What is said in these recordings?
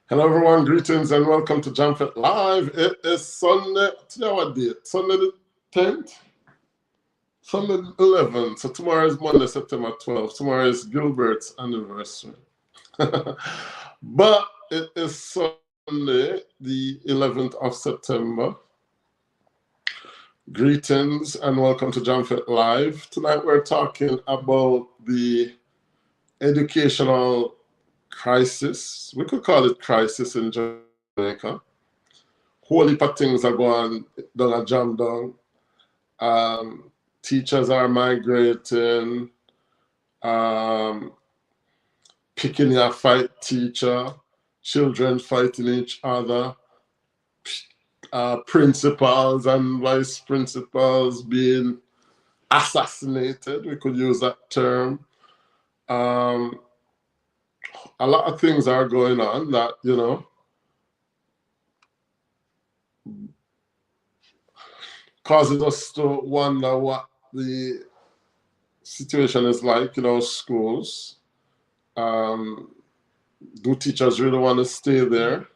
Hello everyone, greetings and welcome to Jamfet Live. It is Sunday, today what date? Sunday the 10th? Sunday the 11th. So tomorrow is Monday, September 12th. Tomorrow is Gilbert's anniversary. But it is Sunday, the 11th of September. Greetings and welcome to Jamfet Live. Tonight we're talking about the educational crisis. We could call it crisis in Jamaica. Whole heap of things are going down a jam down. Teachers are migrating. Picking a fight teacher. Children fighting each other. Principals and vice principals being assassinated. We could use that term. A lot of things are going on that, causes us to wonder what the situation is like in our schools. Do teachers really want to stay there?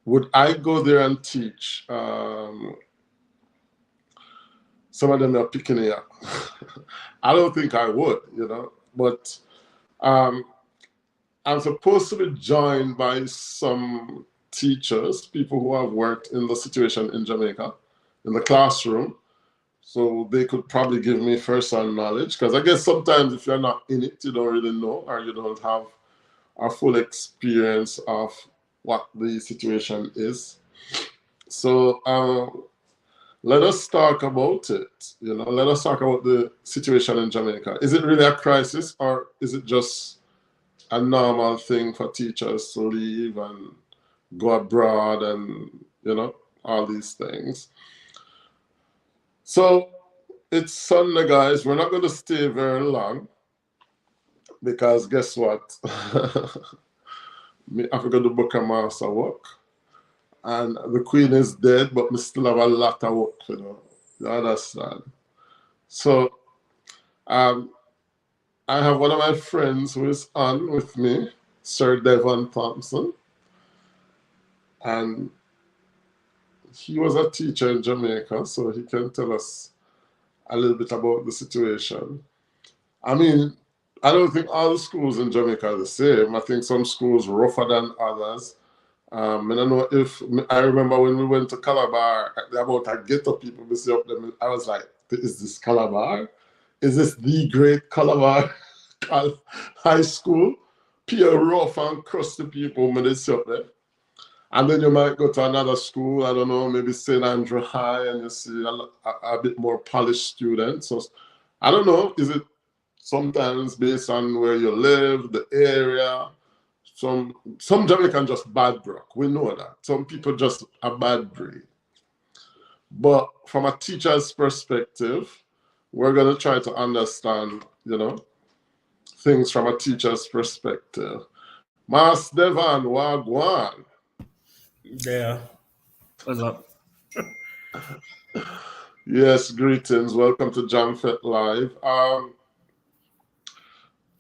Would I go there and teach? Some of them are picking it up. I don't think I would, but I'm supposed to be joined by some teachers, people who have worked in the situation in Jamaica, in the classroom, so they could probably give me first-hand knowledge, because I guess sometimes if you're not in it, you don't really know, or you don't have a full experience of what the situation is. So let us talk about it. Let us talk about the situation in Jamaica. Is it really a crisis, or is it just a normal thing for teachers to leave and go abroad and, all these things? So it's Sunday, guys. We're not going to stay very long because guess what? I forgot to book a master work. And the Queen is dead, but we still have a lot of work, You understand? So I have one of my friends who is on with me, Sir Devon Thompson. And he was a teacher in Jamaica, so he can tell us a little bit about the situation. I mean, I don't think all the schools in Jamaica are the same. I think some schools are rougher than others. I don't know if, I remember when we went to Calabar, about a ghetto people, we see up them, I was like, is this Calabar? Is this the great Calabar high school? Pure rough and crusty people when they see up there. And then you might go to another school, I don't know, maybe St. Andrew High, and you see a bit more polished students. So I don't know, is it sometimes based on where you live, the area? Some Jamaican just bad broke, we know that. Some people just a bad breed. But from a teacher's perspective, we're going to try to understand, things from a teacher's perspective. Mas Devan, Wagwan. Yeah. What's up? Yes, greetings. Welcome to Jamfet Live.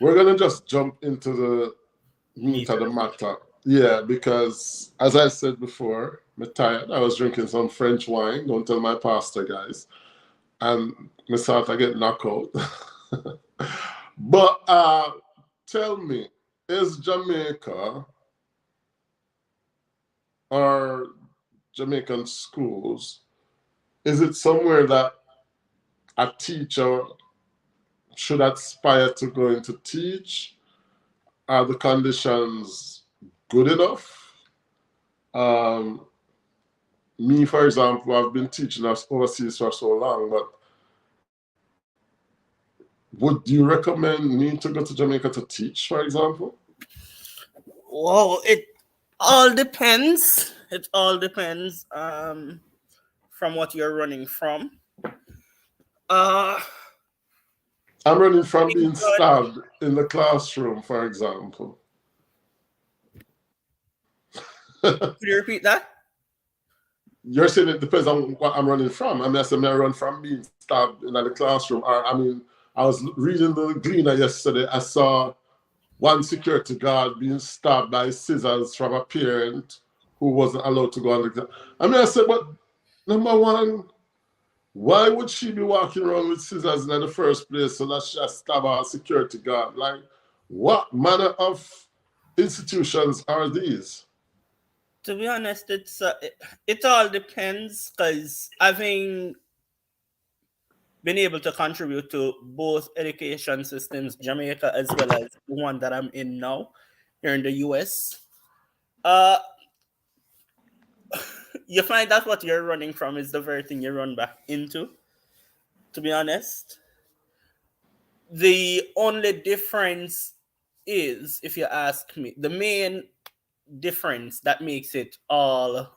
We're going to just jump into the meat of the matter. Yeah, because as I said before, I'm tired. I was drinking some French wine. Don't tell my pastor, guys. And I thought I get knocked out. But tell me, is Jamaica or Jamaican schools, is it somewhere that a teacher should aspire to go into teach? Are the conditions good enough? Me, for example, I've been teaching us overseas for so long, but would you recommend me to go to Jamaica to teach, for example? Well, it all depends. It all depends from what you're running from. I'm running from being stabbed in the classroom, for example. Could you repeat that? You're saying it depends on what I'm running from. I mean, I said I run from being stabbed in the classroom. Or, I mean, I was reading the Gleaner yesterday. I saw one security guard being stabbed by scissors from a parent who wasn't allowed to go on the exam. I mean, I said, but number one, why would she be walking around with scissors in the first place so that she has stab a security guard? Like, what manner of institutions are these? To be honest, it all depends, because having been able to contribute to both education systems, Jamaica as well as the one that I'm in now, here in the US, uh, you find that what you're running from is the very thing you run back into. To be honest, the only difference is, if you ask me, the main difference that makes it all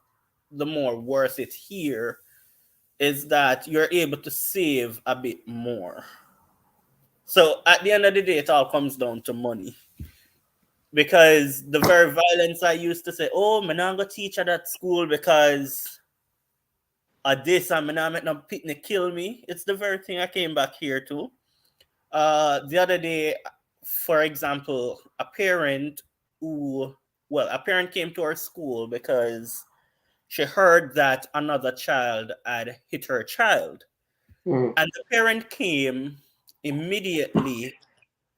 the more worth it here is that you're able to save a bit more. So at the end of the day, it all comes down to money. Because the very violence I used to say, oh, I'm not going to teach at that school because of this, and I'm not make no picnic kill me. It's the very thing I came back here to. The other day, for example, a parent came to our school because she heard that another child had hit her child. Mm. And the parent came immediately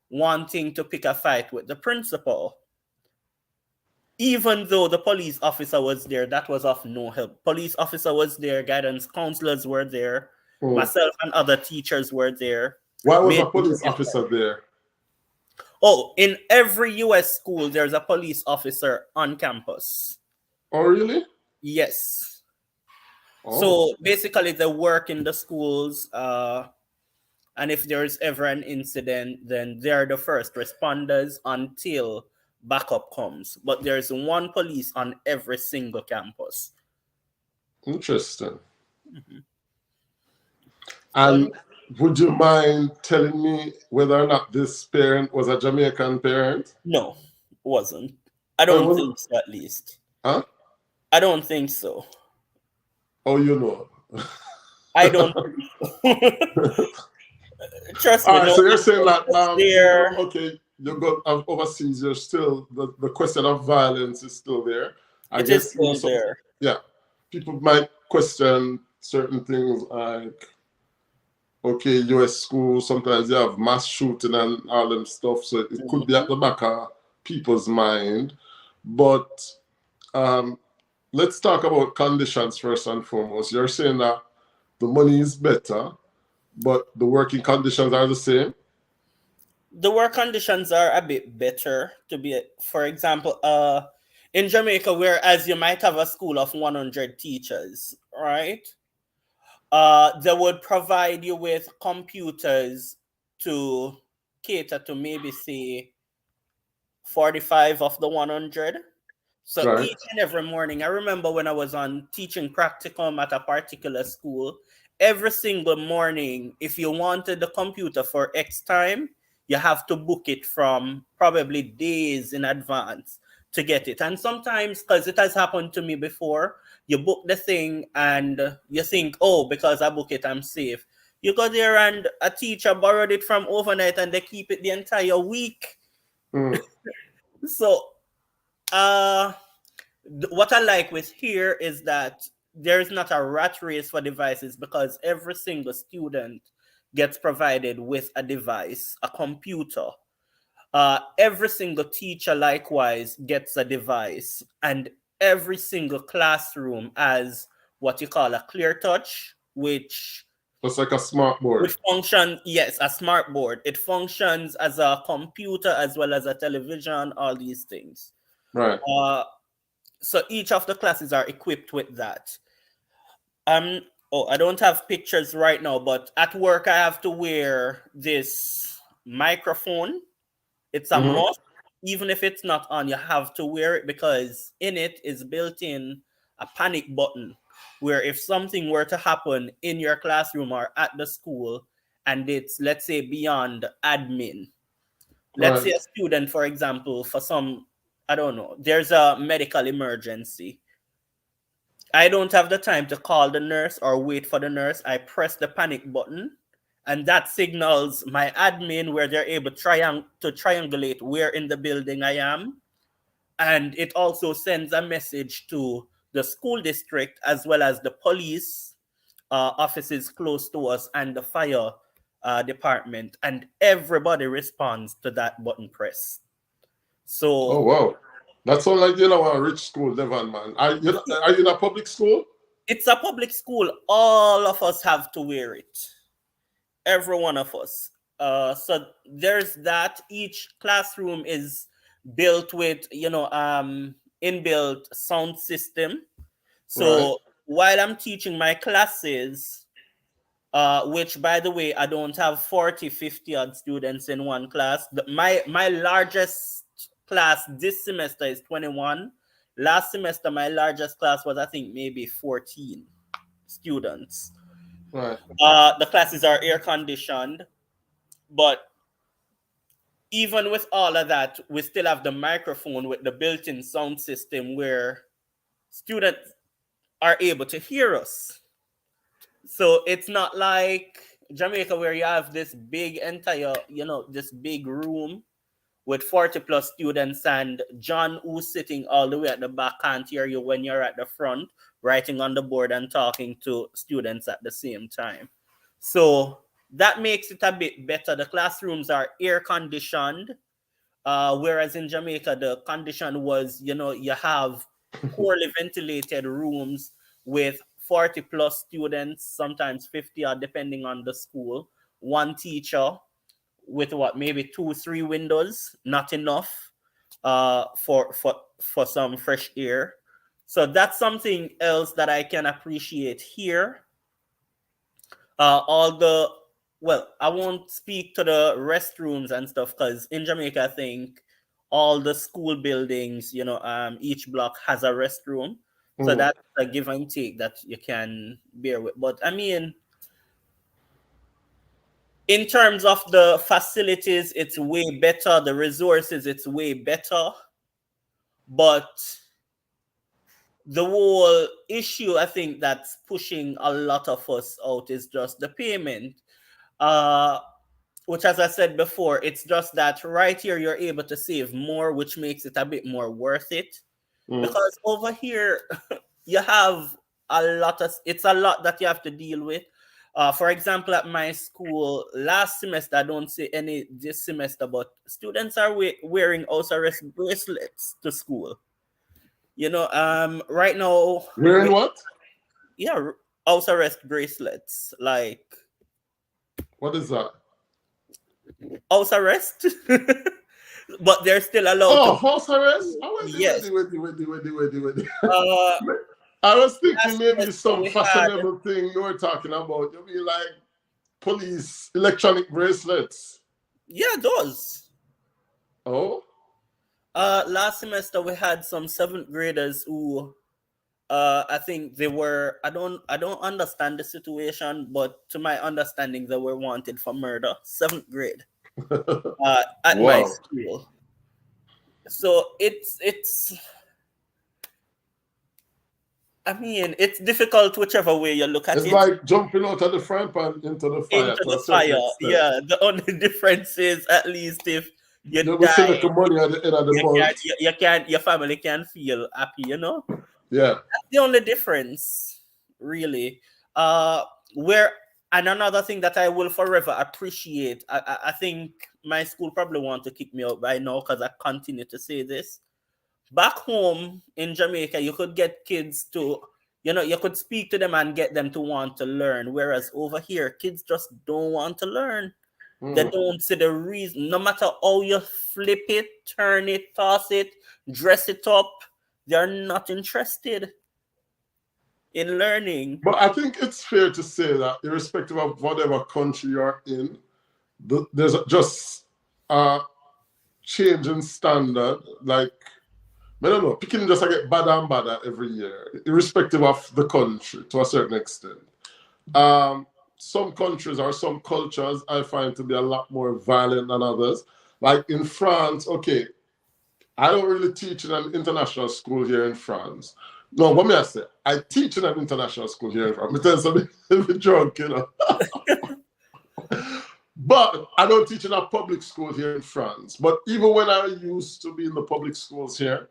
wanting to pick a fight with the principal. Even though the police officer was there, that was of no help. Police officer was there, guidance counselors were there, Mm. myself and other teachers were there. Why was a Made police officer there? Oh, in every US school, there's a police officer on campus. Oh, really? Yes. Oh. So basically, they work in the schools, and if there's ever an incident, then they're the first responders until backup comes. But there's one police on every single campus. Interesting. Mm-hmm. And would you mind telling me whether or not this parent was a Jamaican parent? No, wasn't. I don't think so, at least. Huh? I don't think so. Oh, you know. I don't think so. Trust me. All right, No, so you're saying that, there. okay, you go overseas, you're still, the question of violence is still there. I It guess is still there. Yeah. People might question certain things like, okay, US school, sometimes you have mass shooting and all them stuff, so it could be at the back of people's mind. But let's talk about conditions first and foremost. You're saying that the money is better, but the working conditions are the same? The work conditions are a bit better, for example, in Jamaica, whereas you might have a school of 100 teachers, right? They would provide you with computers to cater to maybe say 45 of the 100. So Right. each and every morning, I remember when I was on teaching practicum at a particular school, every single morning, if you wanted the computer for X time, you have to book it from probably days in advance to get it. And sometimes, because it has happened to me before, you book the thing and you think, oh, because I book it, I'm safe. You go there and a teacher borrowed it from overnight and they keep it the entire week. Mm. So, what I like with here is that there's not a rat race for devices because every single student gets provided with a device, a computer. Every single teacher likewise gets a device, and every single classroom has what you call a clear touch, which It's like a smart board. yes, a smart board. It functions as a computer as well as a television, all these things. Right. So each of the classes are equipped with that. I don't have pictures right now, but at work I have to wear this microphone. It's a must. Even if it's not on, you have to wear it because in it is built in a panic button where if something were to happen in your classroom or at the school and it's, let's say, beyond admin. Let's say a student, for example, I don't know, there's a medical emergency. I don't have the time to call the nurse or wait for the nurse. I press the panic button and that signals my admin where they're able to triangulate where in the building I am. And it also sends a message to the school district as well as the police offices close to us and the fire department, and everybody responds to that button press. Oh So wow. That sounds like a rich school, Devon, man. Are you in a public school? it's a public school. All of us have to wear it. Every one of us. So there's that. Each classroom is built with inbuilt sound system. Right. So while I'm teaching my classes, which by the way, I don't have 40, 50 odd students in one class. My largest class this semester is 21. Last semester, my largest class was, I think, maybe 14 students. Right. The classes are air conditioned, but even with all of that, we still have the microphone with the built-in sound system where students are able to hear us. So it's not like Jamaica where you have this big entire, this big room with 40 plus students, and John, who's sitting all the way at the back, can't hear you when you're at the front, writing on the board and talking to students at the same time. So that makes it a bit better. The classrooms are air conditioned, whereas in Jamaica, the condition was, you have poorly ventilated rooms with 40 plus students, sometimes 50 or depending on the school, one teacher with maybe 2 3 windows, not enough for some fresh air. So that's something else that I can appreciate here. All the Well, I won't speak to the restrooms and stuff because in Jamaica, I think all the school buildings, each block has a restroom. So that's a give and take that you can bear with. But I mean, in terms of the facilities, it's way better. The resources, it's way better. But the whole issue, I think, that's pushing a lot of us out is just the payment. Which, as I said before, it's just that right here you're able to save more, which makes it a bit more worth it. Because over here, you have it's a lot that you have to deal with. For example, at my school, last semester, I don't say any this semester, but students are wearing house arrest bracelets to school. Right now, Wearing what? yeah, house arrest bracelets, like What is that? house arrest, but they're still allowed Oh, to. house arrest? Oh, Yes. wait. Uh, I was thinking last maybe semester some we had. fashionable thing you were talking about. You mean like police electronic bracelets? Yeah, those. Oh, Last semester we had some seventh graders who, I think they were. I don't understand the situation, but to my understanding, they were wanted for murder. Seventh grade. At my wow. school. So it's. I mean, it's difficult whichever way you look at It's it. like jumping out of the frying pan into the fire Into to the a certain fire, extent. yeah. The only difference is, at least if you There was still die, like money at the end of the month. you can't. Your family can feel happy. Yeah. That's the only difference, really. Where And another thing that I will forever appreciate. I think my school probably want to kick me out by now because I continue to say this. Back home in Jamaica, you could get kids to, you could speak to them and get them to want to learn. Whereas over here, kids just don't want to learn. They don't see the reason. No matter how you flip it, turn it, toss it, dress it up, they're not interested in learning. But I think it's fair to say that irrespective of whatever country you're in, there's just a change in standard. Like, I don't know, picking just get badder and badder every year, irrespective of the country to a certain extent. Some countries or some cultures I find to be a lot more violent than others. Like in France, okay, I don't really teach in an international school here in France. No, what may I say? I teach in an international school here in France. I'm telling you, I'm drunk, But I don't teach in a public school here in France. But even when I used to be in the public schools here,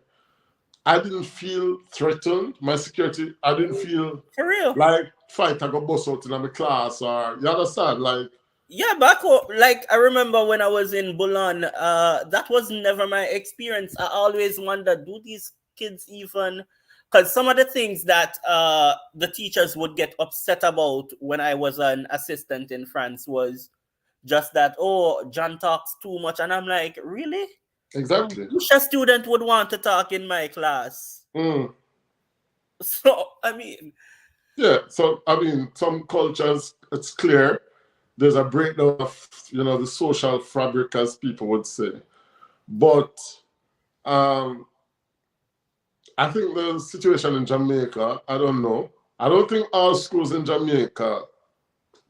I didn't feel threatened. My security, I didn't feel For real. like fight I go bust out in my class or you understand? Like Yeah, like I remember when I was in Boulogne, that was never my experience. I always wondered, do these kids even, because some of the things that the teachers would get upset about when I was an assistant in France was just that, oh, John talks too much. And I'm like, really? exactly. Which a student would want to talk in my class? Mm. So, I mean, Yeah. So I mean some cultures it's clear there's a breakdown of the social fabric as people would say. But um I think the situation in Jamaica, I don't know. I don't think all schools in Jamaica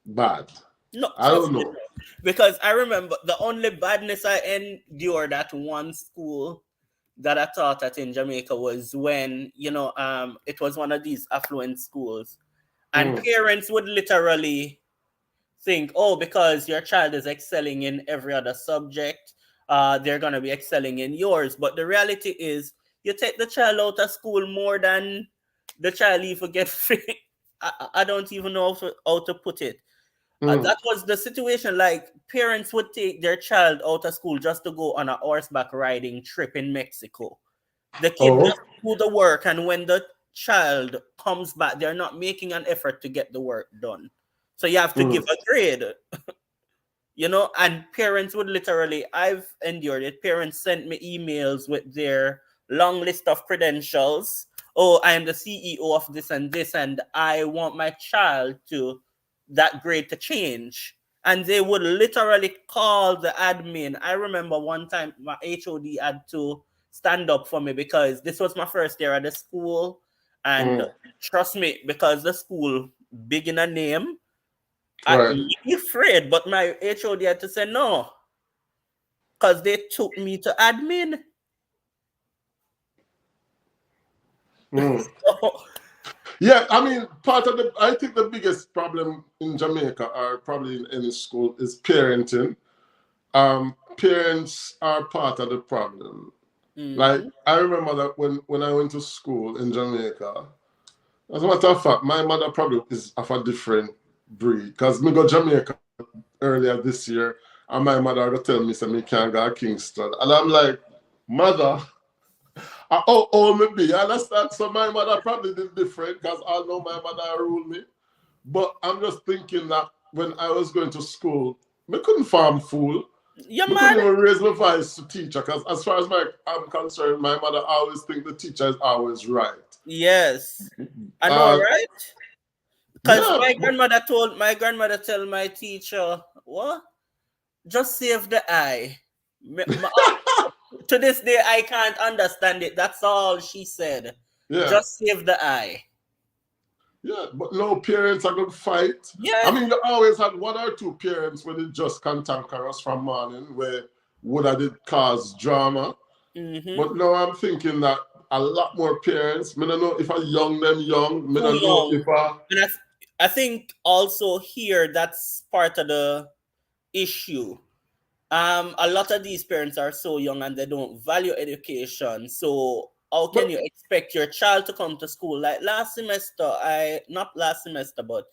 bad. no, I trust don't me. know. Because I remember the only badness I endured at one school that I taught at in Jamaica was when, it was one of these affluent schools. And Mm. parents would literally think, oh, because your child is excelling in every other subject, they're going to be excelling in yours. But the reality is, you take the child out of school more than the child even get free. I don't even know how to put it. Mm. That was the situation. Like parents would take their child out of school just to go on a horseback riding trip in Mexico. The kid Oh. just do the work, and when the child comes back, they're not making an effort to get the work done. So you have to give Mm. a grade, and parents would literally, I've endured it. Parents sent me emails with their long list of credentials. Oh, I am the CEO of this and this, and I want my child to that grade to change. And they would literally call the admin. I remember one time my HOD had to stand up for me because this was my first year at the school. And Mm. trust me, because the school big in a name, I Right. be afraid, but my HOD had to say no, because they took me to admin. Mm. So, Yeah, I mean, I think the biggest problem in Jamaica, or probably in any school, is parenting. Parents are part of the problem. Like, mhm. I remember that when I went to school in Jamaica, as a matter of fact, my mother probably is of a different breed. Because me go Jamaica earlier this year, and my mother go tell me, say, me can't go to Kingston. And I'm like, mother, how old me be? You understand? So my mother probably did different because I know my mother ruled me. But I'm just thinking that when I was going to school, me couldn't farm fool. You Me couldn't mad? even raise my voice to teacher because as far as I'm concerned, my mother always think the teacher is always right. Yes, I know, Uh, right? Because yeah, my grandmother tell my teacher, what? Just save the eye. To this day, I can't understand it. That's all she said. yeah, Just save the eye. yeah. But no parents are going to fight. Yeah. I mean, you always had one or two parents when they just cantankerous from morning where would I did cause drama. Mm-hmm. But now I'm thinking that a lot more parents, I don't know if I young them young, I Too don't know young. if I And I think also here that's part of the issue. A lot of these parents are so young and they don't value education. So how can but you expect your child to come to school? Like last semester, not last semester, but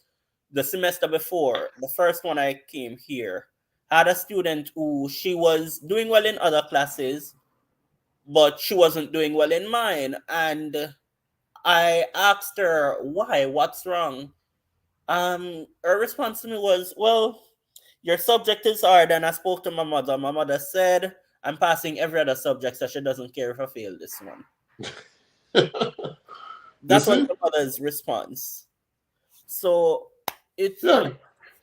the semester before, the first one I came here, had a student who she was doing well in other classes, but she wasn't doing well in mine. And I asked her why, what's wrong? Her response to me was, well, your subject is hard, and I spoke to my mother. My mother said I'm passing every other subject, so she doesn't care if I fail this one. you That was see? the mother's response. So it's Yeah.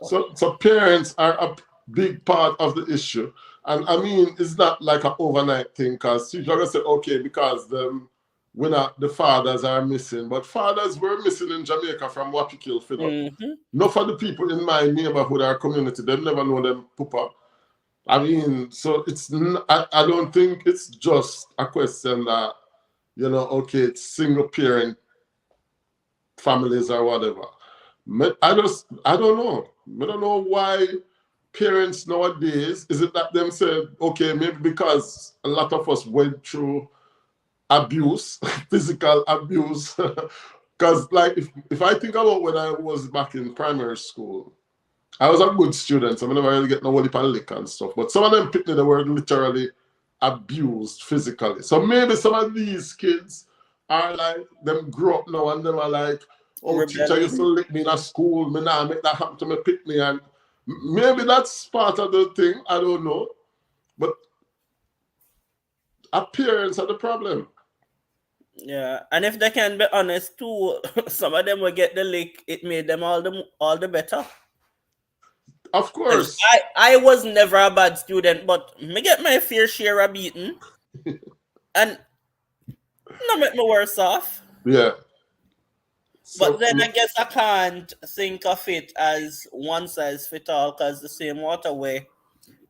So parents are a big part of the issue. And I mean it's not like an overnight thing because you're gonna say, okay, because the fathers are missing. But fathers were missing in Jamaica from Wapikil Philip. mm-hmm. Not for the people in my neighborhood or community, they never know them papa. I mean, so I don't think it's just a question that, okay, it's single parent families or whatever. I don't know. I don't know why parents nowadays, is it that them said, okay, maybe because a lot of us went through abuse, physical abuse. Because, like, if I think about when I was back in primary school, I was a good student, so I never really get no whole lick and stuff. But some of them picked me, they were literally abused physically. So maybe some of these kids are like, them grow up now and them are like, oh, teacher used to Rebelling. lick me in a school, me now make that happen to me, pick me. And maybe that's part of the thing, I don't know. But appearance are the problem. Yeah, and if they can be honest too, some of them will get the lick. It made them all the better. Of 'Cause course. I was never a bad student, but me get my fair share of beating, and not make me worse off. Yeah. But So, then I guess I can't think of it as one size fit all, because the same waterway.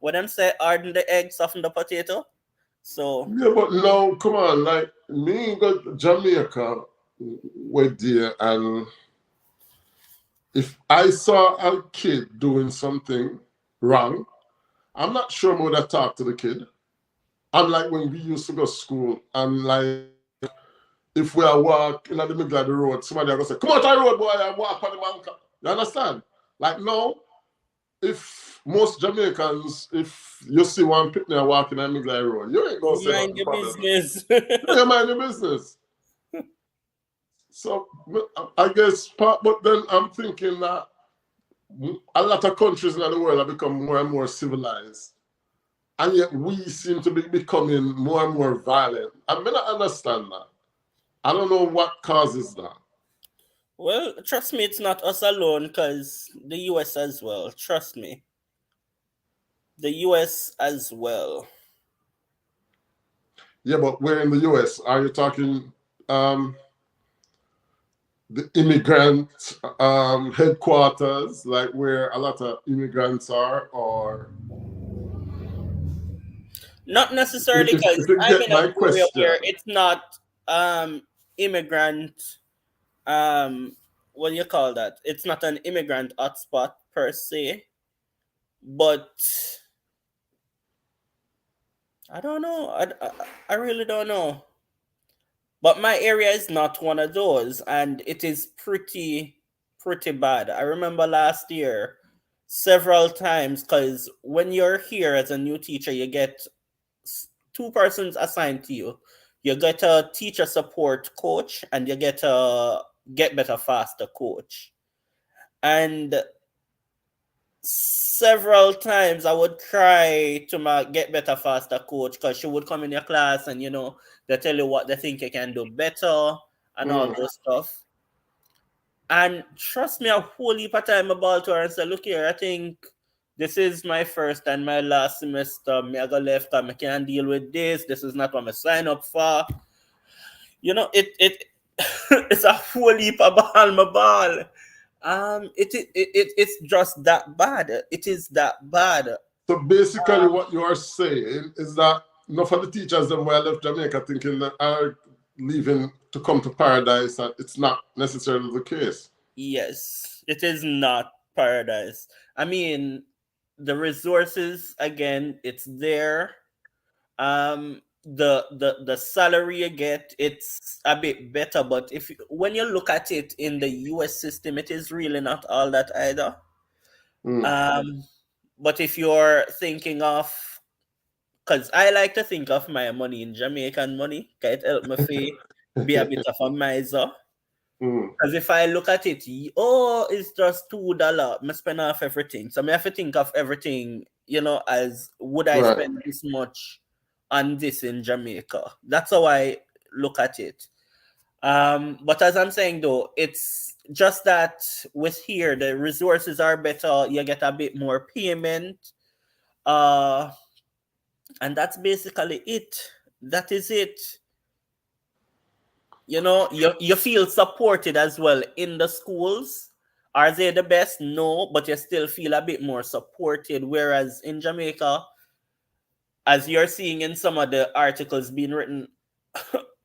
When them say harden the egg, soften the potato. So yeah, but no, come on. Like, me go to Jamaica with there, and if I saw a kid doing something wrong, I'm not sure I would have talked to the kid. Unlike when we used to go to school, and like, if we are walk in the middle of the road, somebody are going to say, come out the road, boy, and walk on the bank. You understand? Like, no, if most Jamaicans, if you see one picnic walking in the middle of the road, you ain't going to you say mind nothing your problem. business. You mind your business. So I guess, but then I'm thinking that a lot of countries in the world have become more and more civilized. And yet we seem to be becoming more and more violent. I may not understand that. I don't know what causes that. Well, trust me, it's not us alone, because the US as well. Trust me. The US as well. Yeah, but we're in the US. Are you talking um, the immigrant headquarters, like where a lot of immigrants are, or Not necessarily, because if you I'm get in an my area question? where it's not immigrant, um what do you call that? It's not an immigrant hotspot per se, but I don't know. I really don't know. But my area is not one of those, and it is pretty bad. I remember last year several times, because when you're here as a new teacher, you get two persons assigned to you. You get a teacher support coach, and you get a get better faster coach. And several times I would cry to my get better faster coach, because she would come in your class and they tell you what they think you can do better and all Mm. those stuff. And trust me, a whole heap of time about to her and say, look here, I think this is my first and my last semester. Me I go left and I can't deal with this. This is not what I sign up for. It it's a whole heap of ball, my ball. It's just that bad. It is that bad. So basically, what you are saying is that enough of the teachers them were left Jamaica thinking that are leaving to come to paradise, and it's not necessarily the case. Yes, it is not paradise. I mean, the resources again, it's there. The salary you get, it's a bit better, but if when you look at it in the US system, it is really not all that either. Mm. Um, but if you're thinking of, because I like to think of my money in Jamaican money, 'cause it help me be a bit of a miser. Mm. Because if I look at it, oh, it's just $2. I spend off everything. So I have to think of everything, as would I Right. spend this much on this in Jamaica? That's how I look at it. But as I'm saying though, it's just that with here the resources are better. You get a bit more payment. Uh, and that's basically it. That is it. You feel supported as well in the schools. Are they the best? No, but you still feel a bit more supported. Whereas in Jamaica, as you're seeing in some of the articles being written,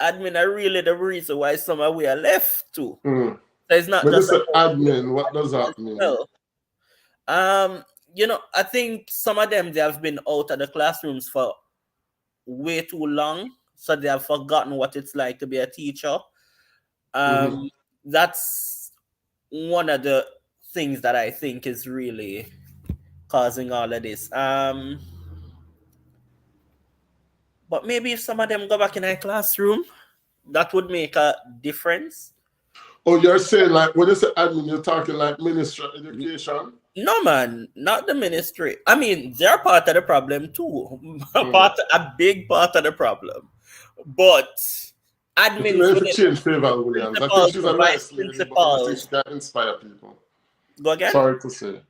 admin are really the reason why some of we are left to. Mm. So it's not When you just say about admin, what does Jamaica as that mean? well. Um, I think some of them, they have been out of the classrooms for way too long, so they have forgotten what it's like to be a teacher. Mm-hmm. That's one of the things that I think is really causing all of this. But maybe if some of them go back in a classroom, that would make a difference. Oh, you're saying like when you say admin, you're talking like Ministry of Education? No, man, not the ministry. I mean, they're part of the problem too. Mm. A big part of the problem. But You think they admins need to within change Favor Williams? I think principals, she's the a vice nice lady, but I don't think she principals. can inspire people. Go again? Sorry to say.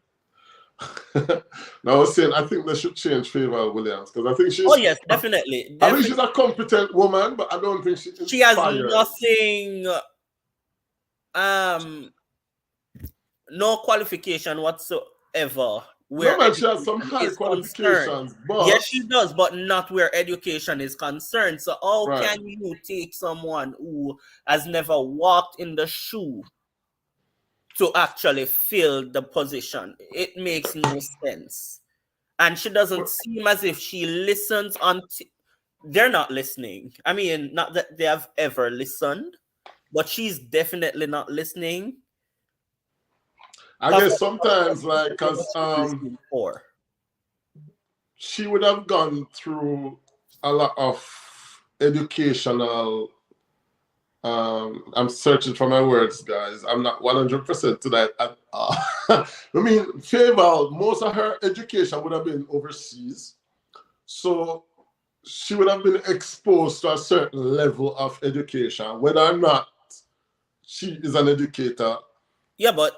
No, I was saying I think they should change Favor Williams because Oh yes, definitely, I think she's definitely. a competent woman, but I don't think she She has inspires. nothing, um, no qualification whatsoever No where man, she has some education high is concerned. qualifications, but Yes, she does, but not where education is concerned. So how right. can you take someone who has never walked in the shoe to actually fill the position? It makes no sense. And she doesn't seem as if she listens until they're not listening. I mean, not that they have ever listened, but she's definitely not listening. I Because guess sometimes like because what she's listening for. she would have gone through a lot of educational I'm searching for my words, guys. I'm not 100% to that at all. I mean, Favor, most of her education would have been overseas. So she would have been exposed to a certain level of education, whether or not she is an educator. Yeah, but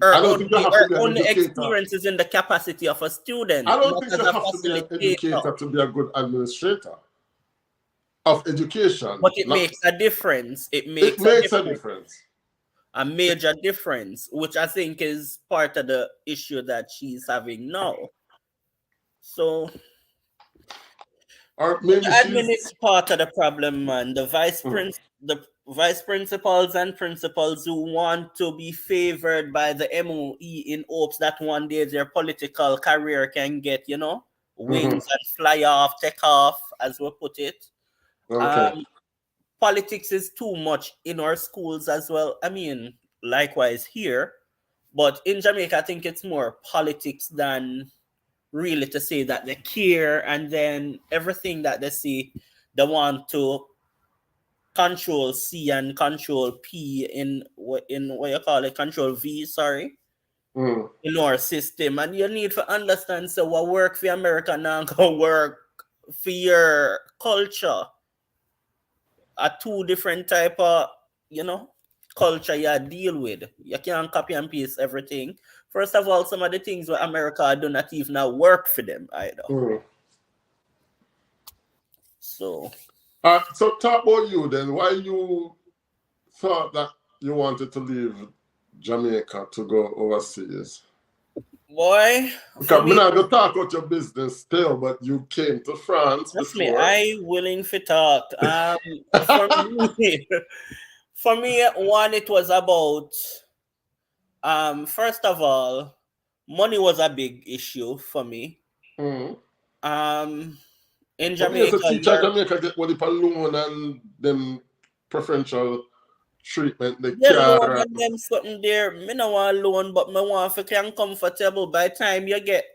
I don't think you have her to be an only educator. experience is in the capacity of a student, I don't not think as you a have to be an facilitator. educator to be a good administrator of education. But it makes a difference. It It makes a makes a difference. difference. A major difference, which I think is part of the issue that she's having now. So Or the maybe admin she's. is part of the problem, man. Mm, The vice principals and principals who want to be favored by the MOE in hopes that one day their political career can get, mhm. wings and fly off, take off, as we put it. Okay. Um, Politics is too much in our schools as well. I mean, likewise here, but in Jamaica, I think it's more politics than really to say that they care, and then everything that they see, they want to control C and control P in what you call it, control V, sorry, Mm. in our system. And you need to understand, so what work for America now go work for your culture. A two different type of, culture you deal with. You can't copy and paste everything. First of all, some of the things where America do not even work for them either. Mm. So So talk about you then. Why you thought that you wanted to leave Jamaica to go overseas? boy, Because for I'm me, not going to talk about your business still, but you came to France trust me, before. I willing to talk. For me, for me, one, it was about first of all, money was a big issue for me. Mm. Um, in But me as a Jamaica, teacher, Jamaica get what the loan and them preferential treatment, the yeah, loan car. and them something there. Me no want loan, but me want if can comfortable. By the time you get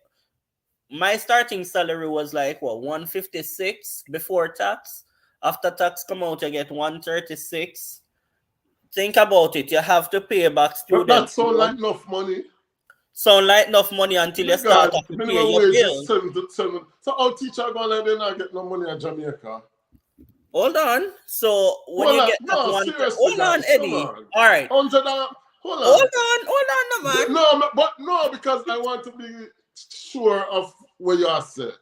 my starting salary was like what 156 before tax. After tax come out, you get 136. Think about it. You have to pay back But student that sound loan. like enough money. Sound like enough money until My you start God, to pay minimum your wage is bills. 7 to 7. So our teacher going and they not get no money in Jamaica. Hold on. So when Hold you on, get that no, one, seriously, hold on, guys, come Eddie. on. All right. 100 hold on. Hold on, no man. No, but no, because I want to be sure of what you are saying.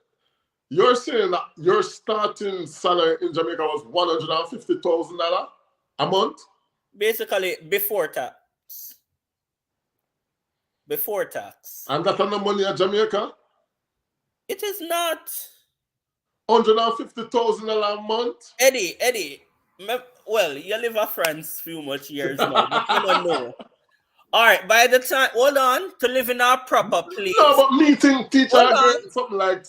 You're saying that your starting salary in Jamaica was $150,000 a month? Basically, before tax. Before tax. And that's not money in Jamaica? It is not. $150,000 a month? Eddie, well, you live in France few much years now, but you don't know. All right, by the time, hold on, to live in our proper No, place. but meeting teacher Hold are on, getting something like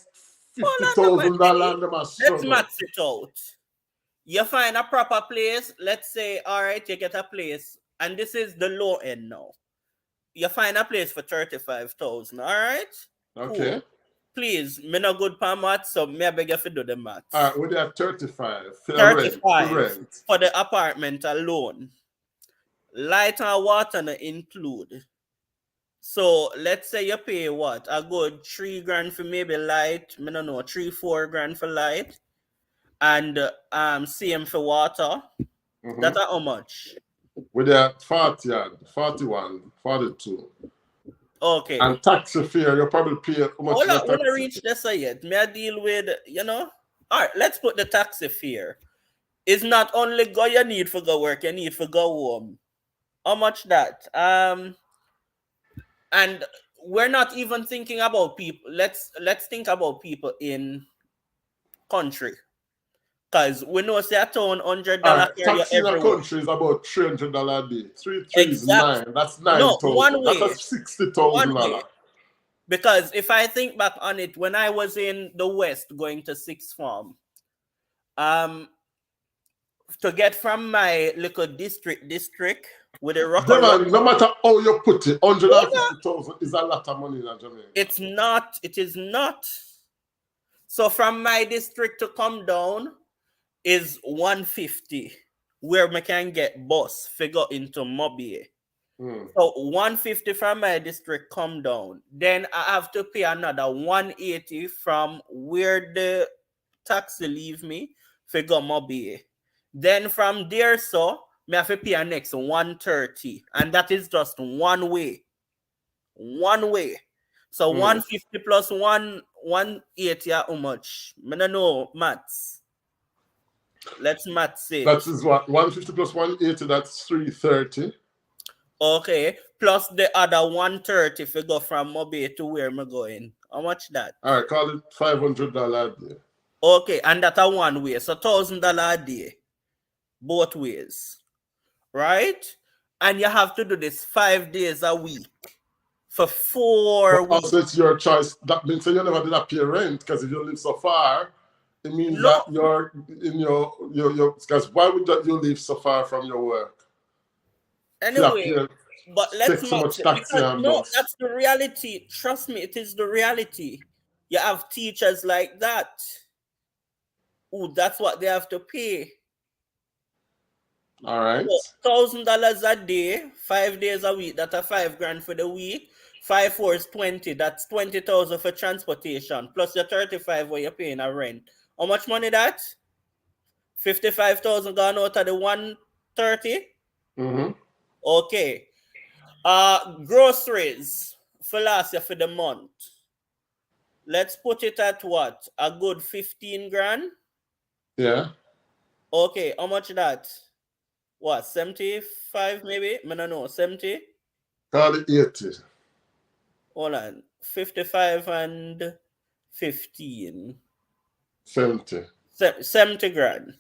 hold on, $50,000 Matty. and them a Let's struggle. max it out. You find a proper place. Let's say, all right, you get a place, and this is the low end now. You find a place for 35,000. All right, cool. Okay. Please, me no good per maths, so me I beg you to do the maths. All right, we have 35 for rent. 35 for the apartment alone. Light and water no include. So let's say you pay what? A good 3 grand for maybe light. I don't know, 3-4 grand for light. And same for water. Mm-hmm. That's how much? With that 40, 41, 42. Okay. And taxi fare, you probably pay how much Hold is on, the we don't taxi? reach this yet. May I deal with, All right, let's put the taxi fare. It's not only go you need for go work, you need for go home. How much that? And we're not even thinking about people. Let's think about people in country. Because we know say a town $100 Alright, carry you taxi in a everywhere. country is about $300 a day. 3 is Exactly. 9. That's No, 9,000. one That's way. a $60,000. One way. Because if I think back on it, when I was in the West going to sixth form, to get from my little district with a rock Devon, no matter how you put it, hold on. 150,000 is a lot of money in Jamaica. It's not. It is not. So from my district to come down is 150, where we can get bus figure into Mobile. So 150 from my district come down. Then I have to pay another 180 from where the taxi leave me figure Mobile. Then from there, so me have to pay a next 130, and that is just one way. One way. So 150 plus 180 how much? I don't know maths. Let's maths it. That is what 150 plus 180, that's 330. Okay. Plus the other 130 if you go from Mobile to where I'm going. How much that? All right, call it $500 a day. Okay, and that's a one way. So $1,000 a day. Both ways. Right? And you have to do this 5 days a week. For 4 But weeks. also it's your choice. That means you never did pay rent, because if you live so far, it means No. that you're in your because why would that you live so far from your work? Anyway, but let's take so much not taxi and no, bus. that's the reality. Trust me, it is the reality. You have teachers like that. Oh, that's what they have to pay. All right. $1,000 a day, 5 days a week. That's a 5 grand for the week. 5 4 is 20. That's 20,000 for transportation. Plus your 35 where you're paying a rent. How much money that? 55,000 gone out of the 130. Okay. Groceries for last year for the month. Let's put it at what? A good 15 grand? Yeah. Okay, how much that? What, 75 maybe? I don't know, 70? Call it 80. Hold on. 55 and 15. 70. 70 grand.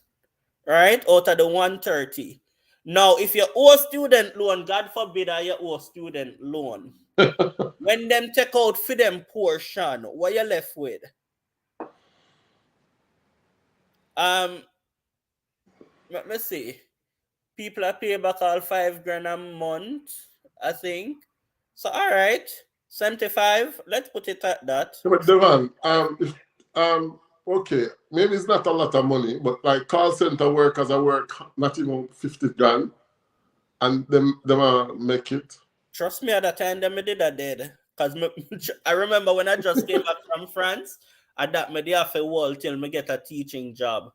Right? Out of the 130. Now, if you owe student loan, God forbid you owe student loan. When them take out for them portion, what you left with? Let me see. People are pay back all 5 grand a month, I think. So all right, 75. Let's put it at that. But Devon, okay, maybe it's not a lot of money, but like call center workers, I work not even 50 grand, and them make it. Trust me, at the time them I did that dead. Cause I remember when I just came back from France, I that me there for a while till me get a teaching job.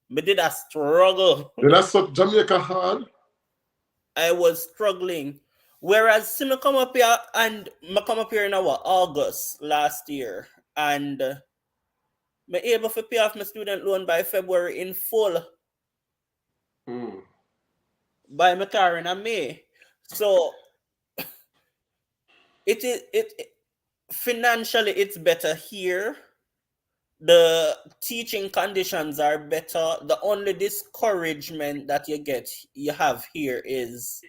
Me did a struggle. Then that's what Jamaica hard. I was struggling. Whereas see me come up here and me come up here in our August last year, and me able to pay off my student loan by February in full. By my car in May. So it financially it's better here. The teaching conditions are better. The only discouragement that you have here is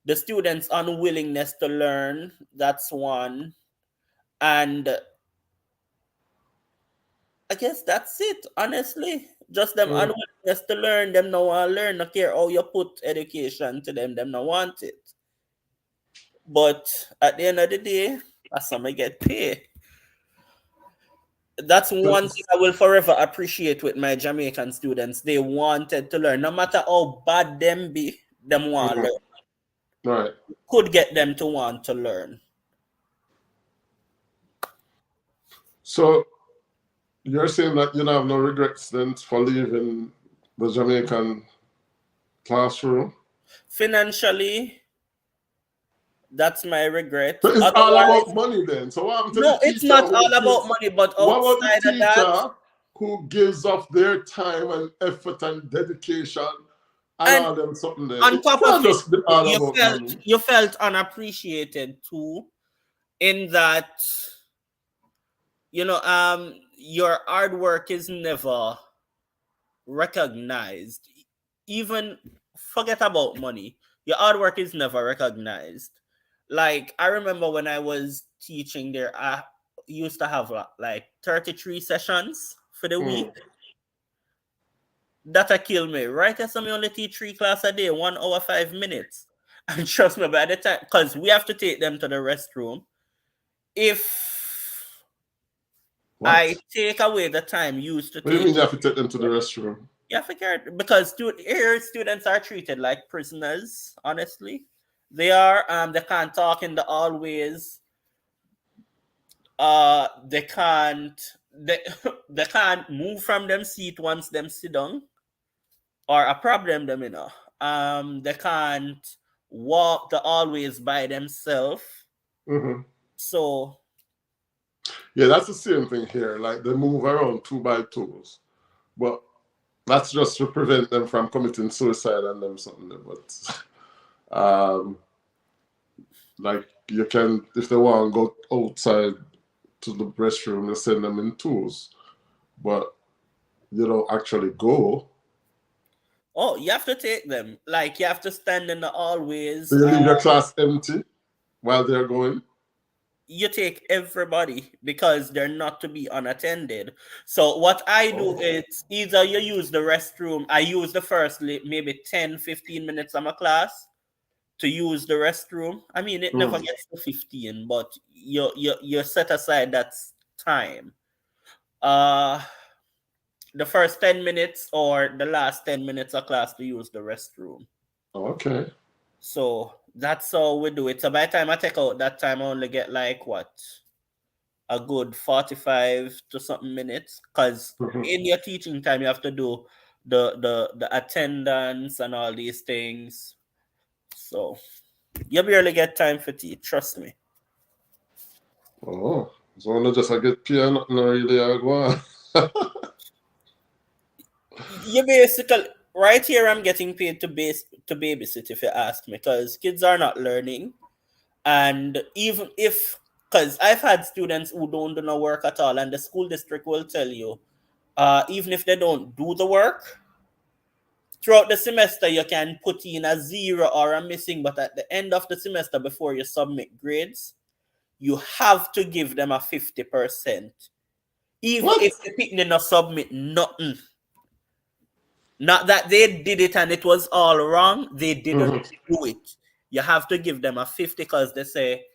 the students' unwillingness to learn, that's one. And I guess that's it, honestly. Just them Mm. unwillingness to learn, them no want to learn, no care how you put education to them no want it. But at the end of the day, that's how I get paid. That's one thing That's I will forever appreciate with my Jamaican students. They wanted to learn. No matter how bad them be, them want to mhm. learn. Right. Could get them to want to learn. So you're saying that you have no regrets then for leaving the Jamaican classroom? Financially, that's my regret. So it's all about Otherwise, money then. So what happened to the no, it's teacher not who all about gives, money, but what about the outside of that, teacher who gives up their time and effort and dedication and and all them something there? on It top of can't it, just be all about money. you felt unappreciated too, in that your hard work is never recognized. Even forget about money, your hard work is never recognized. Like I remember when I was teaching there, I used to have like 33 sessions for the week. Mm. That'll kill me. Right? As me only teach 3 class a day, 1 hour, 5 minutes. And trust me, by the time, because we have to take them to the restroom. If I What? take away the time used to What do you take, mean you have to take them to the restroom? yeah, forget, because here students are treated like prisoners. Honestly, they are. They can't talk in the hallways. They can't. They they can't move from them seat once them sit down, or a problem them, they can't walk the hallways by themselves. Hmm. So Yeah, that's the same thing here. Like they move around two by twos, but that's just to prevent them from committing suicide and them something. But um, like you can, if they want to go outside to the restroom, you send them in twos, but you don't actually go. oh, you have to take them. Like you have to stand in the So hallways. you leave your class empty while they're going. You take everybody because they're not to be unattended. So what I do Oh. is either you use the restroom. I use the first maybe 10-15 minutes of my class to use the restroom. I mean, it never Mm. gets to 15, but you set aside that time. Uh the first 10 minutes or the last 10 minutes of class to use the restroom. Okay. So that's how we do it. So by the time I take out that time, I only get like what? A good 45 to something minutes. Because Mhm. in your teaching time, you have to do the attendance and all these things. So you barely get time for teach, trust me. Oh, so I just I get paid and nothing really I go on. You basically right here I'm getting paid to babysit if you ask me, because kids are not learning. And even if, because I've had students who don't do no work at all, and the school district will tell you, even if they don't do the work throughout the semester, you can put in a zero or a missing, but at the end of the semester, before you submit grades, you have to give them a 50%. Even What? if the people did not submit nothing. Not that they did it and it was all wrong, they didn't Mhm. do it. You have to give them a 50 because they say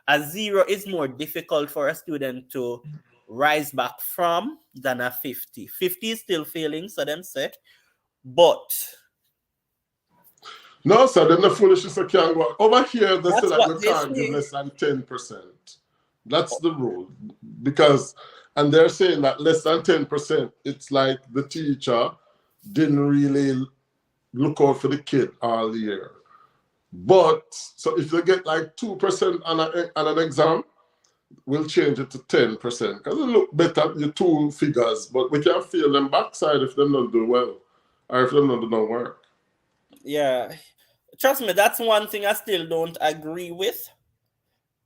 a zero is more difficult for a student to rise back from than a 50. 50 is still failing, so them say, but No, sir, then the foolishness can go. Over here, they say that's that what you they can't give say. less than 10%. That's the rule. Because, and they're saying that less than 10%, it's like the teacher didn't really look out for the kid all year. But, so if you get like 2% on an exam, we'll change it to 10%. Because it look better, your two figures, but we can feel them backside if them don't do well. Or if them don't do no work. Yeah. Trust me, that's one thing I still don't agree with.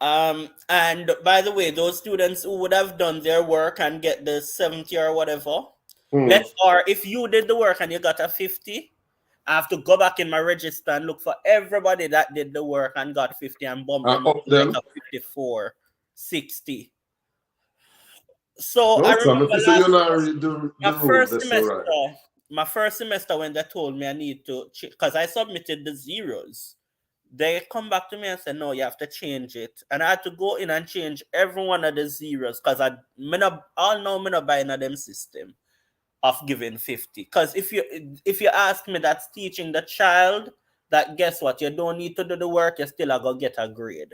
And by the way, those students who would have done their work and get the 70 or whatever, Hmm. or if you did the work and you got a 50, I have to go back in my register and look for everybody that did the work and got 50 and bump them up Up to like them. a 54, 60. So I No, Sam, if remember you say you're last not read my the rule, first that's all right. semester, my first semester when they told me I need to, because I submitted the zeros, they come back to me and say, no, you have to change it. And I had to go in and change every one of the zeros because all know me not buying a them system of giving 50. Because if you ask me, that's teaching the child that guess what, you don't need to do the work, you still are gonna get a grade.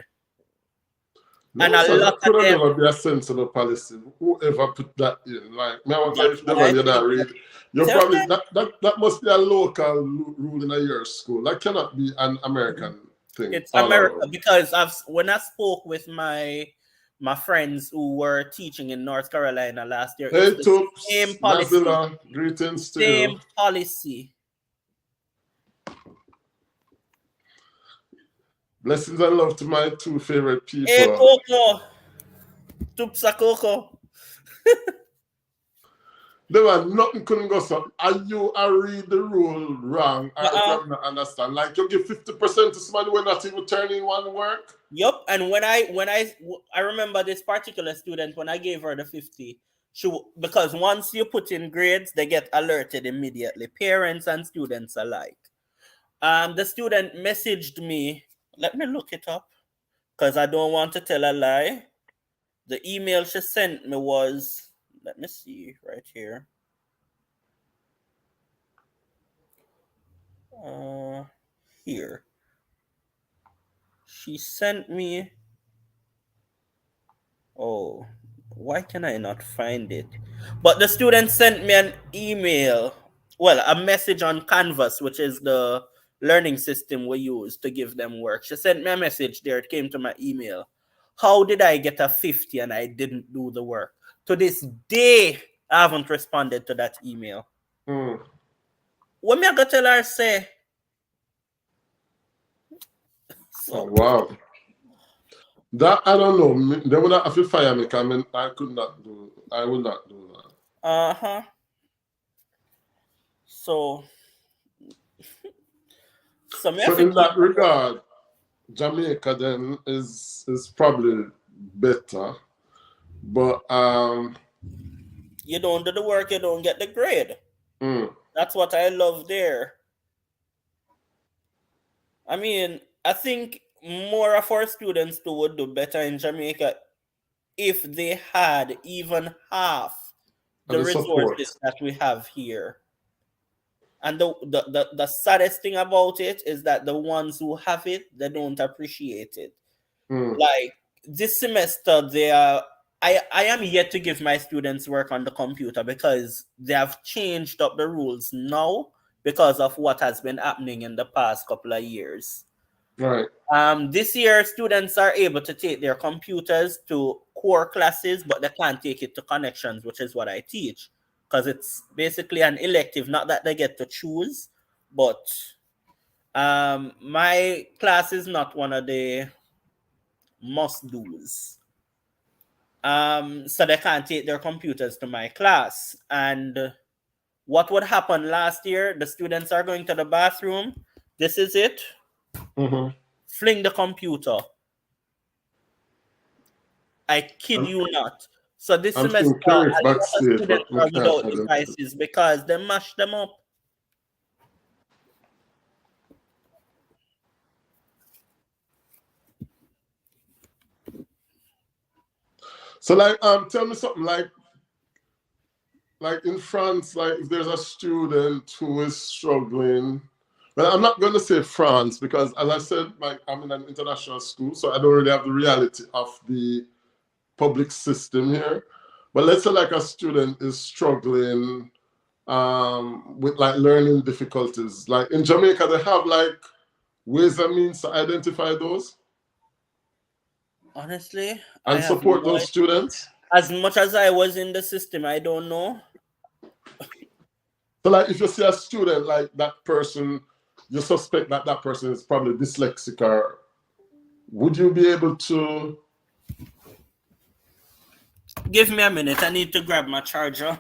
And No, a sir, lot that of could have them, never be a sensible policy. Whoever put that in, like, me, I wonder that's if what never I you not think. read. You're Tell probably them. that must be a local rule in a your school. That cannot be an American thing It's all America around. because when I spoke with my friends who were teaching in North Carolina last year, it's Hey, the same Toops, policy. Nazilla, greetings to you. Same policy. Blessings and love to my two favorite Hey people. Coco, Tupsa Coco. There was nothing couldn't go so. Are you read the rule wrong or if you Uh-uh. have not understand? Like you give 50% to somebody when not even turning one work? Yup. And when I remember this particular student when I gave her the 50, because once you put in grades, they get alerted immediately, parents and students alike. The student messaged me. Let me look it up because I don't want to tell a lie. The email she sent me was, let me see right here. Uh, Here. She sent me, oh, why can I not find it? But the student sent me an email, well, a message on Canvas, which is the learning system we use to give them work. She sent me a message there. It came to my email. How did I get a 50 and I didn't do the work? To this day, I haven't responded to that email. Mm. What me I go tell her say? Oh, So wow. That I don't know. They would have to fire me because I could not do. I would not do that. uh-huh. So me have So to in keep that regard, Jamaica then is probably better, but you don't do the work, you don't get the grade. mm, That's what I love there. I mean, I think more of our students too would do better in Jamaica if they had even half and the the support. resources that we have here. And the saddest thing about it is that the ones who have it, they don't appreciate it. Mm, Like this semester, they are. I am yet to give my students work on the computer because they have changed up the rules now because of what has been happening in the past couple of years. right. This year, students are able to take their computers to core classes, but they can't take it to connections, which is what I teach, because it's basically an elective. Not that they get to choose, but my class is not one of the must do's. So they can't take their computers to my class. And what would happen last year? The students are going to the bathroom. This is it. Mm-hmm. Fling the computer. I kid I'm, you not. So this I'm semester, seeing a Kerry lot of backstage, students but we are can't without identify. devices because they mash them up. So like tell me something like in France, like if there's a student who is struggling, well, I'm not going to say France because, as I said, like I'm in an international school, so I don't really have the reality of the public system here. But let's say like a student is struggling with like learning difficulties. Like in Jamaica, they have like ways and means to identify those Honestly, I and have support no those idea. students. As much as I was in the system, I don't know. So like if you see a student like that person, you suspect that that person is probably dyslexic, or would you be able to? Give me a minute. I need to grab my charger.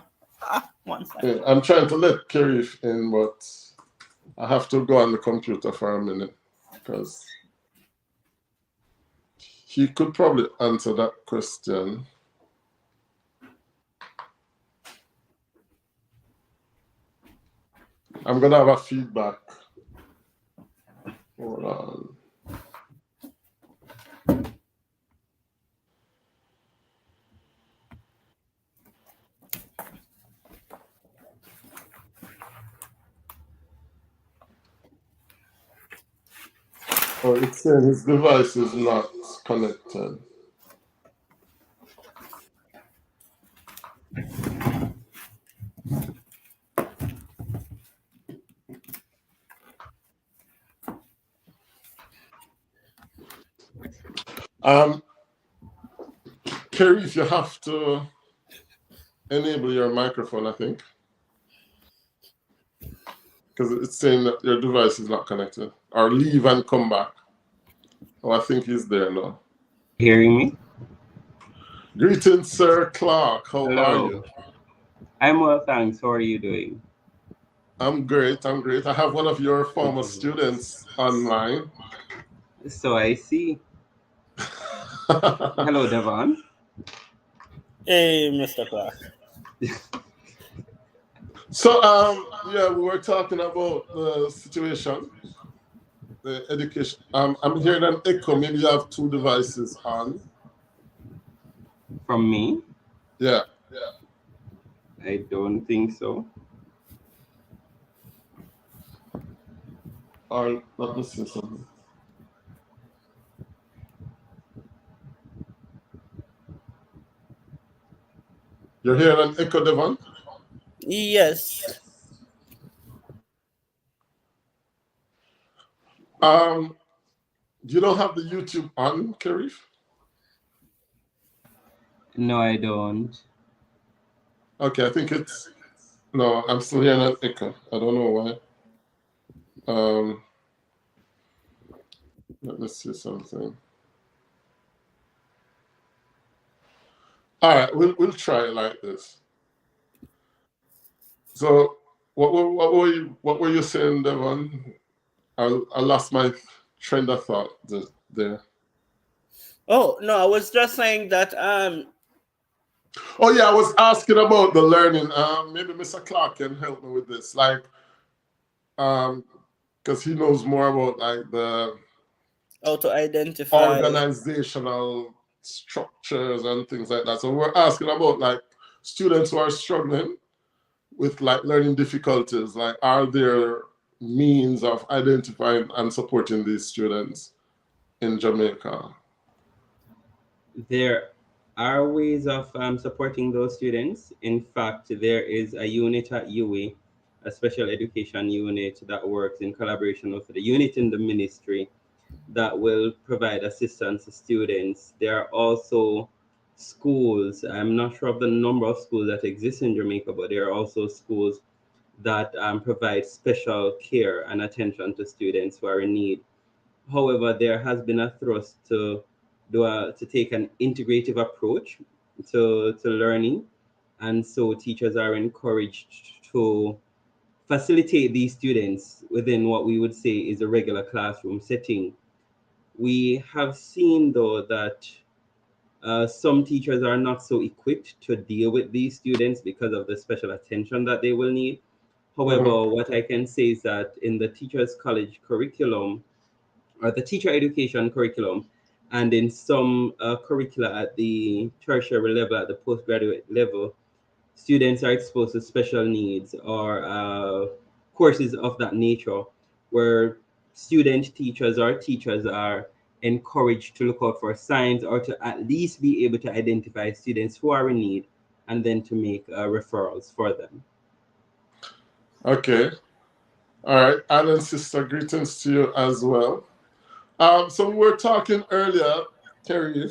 One second. I'm trying to let Kerry in, but I have to go on the computer for a minute because he could probably answer that question. I'm gonna have a feedback. Hold on. Oh, it's saying his device is not connected. Kerry, if you have to enable your microphone, I think, because it's saying that your device is not connected. Or leave and come back. Oh, I think he's there now. Hearing me? Greetings, Sir Clark. How are you? I'm well, thanks. How are you doing? I'm great. I'm great. I have one of your former students online. So I see. Hello, Devon. Hey, Mr. Clark. So, yeah, we were talking about the situation, the education. I'm hearing an echo. Maybe you have two devices on. From me? Yeah. I don't think so. Or let me see something. You're hearing an echo, Devon? Yes. You don't have the YouTube on, Kerry? No, I don't. Okay, I think it's no. I'm still hearing an echo. I don't know why. Let me see something. All right, we'll try it like this. So, what were you saying, Devon? I lost my train of thought there. Oh no, I was just saying that Oh yeah, I was asking about the learning. Maybe Mr. Clark can help me with this, like, because he knows more about like the how to identify organizational structures and things like that. So we're asking about like students who are struggling with like learning difficulties. Like, are there means of identifying and supporting these students in Jamaica? There are ways of supporting those students. In fact, there is a unit at UWI, a special education unit that works in collaboration with the unit in the ministry that will provide assistance to students. There are also schools. I'm not sure of the number of schools that exist in Jamaica, but there are also schools that provide special care and attention to students who are in need. However, there has been a thrust to take an integrative approach to learning, and so teachers are encouraged to facilitate these students within what we would say is a regular classroom setting. We have seen, though, that some teachers are not so equipped to deal with these students because of the special attention that they will need. However, what I can say is that in the Teachers College curriculum, or the teacher education curriculum, and in some curricula at the tertiary level, at the postgraduate level, students are exposed to special needs or courses of that nature, where student teachers or teachers are encouraged to look out for signs or to at least be able to identify students who are in need and then to make referrals for them. Okay. All right. Alan, sister, greetings to you as well. So we were talking earlier, Terry,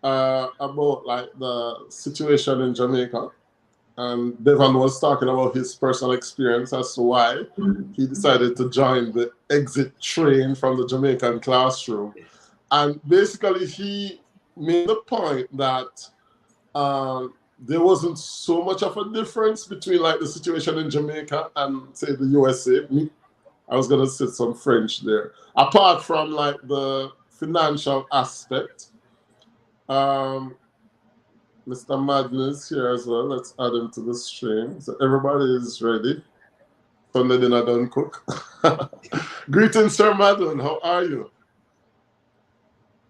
about like the situation in Jamaica. And Devon was talking about his personal experience as to why he decided to join the exit train from the Jamaican classroom. And basically, he made the point that there wasn't so much of a difference between like the situation in Jamaica and say the USA. I was gonna say some French there. Apart from like the financial aspect, um, Mr. Madden is here as well. Let's add him to the stream. So everybody is ready. Sunday dinner done cook. Greetings, Sir Madden. How are you?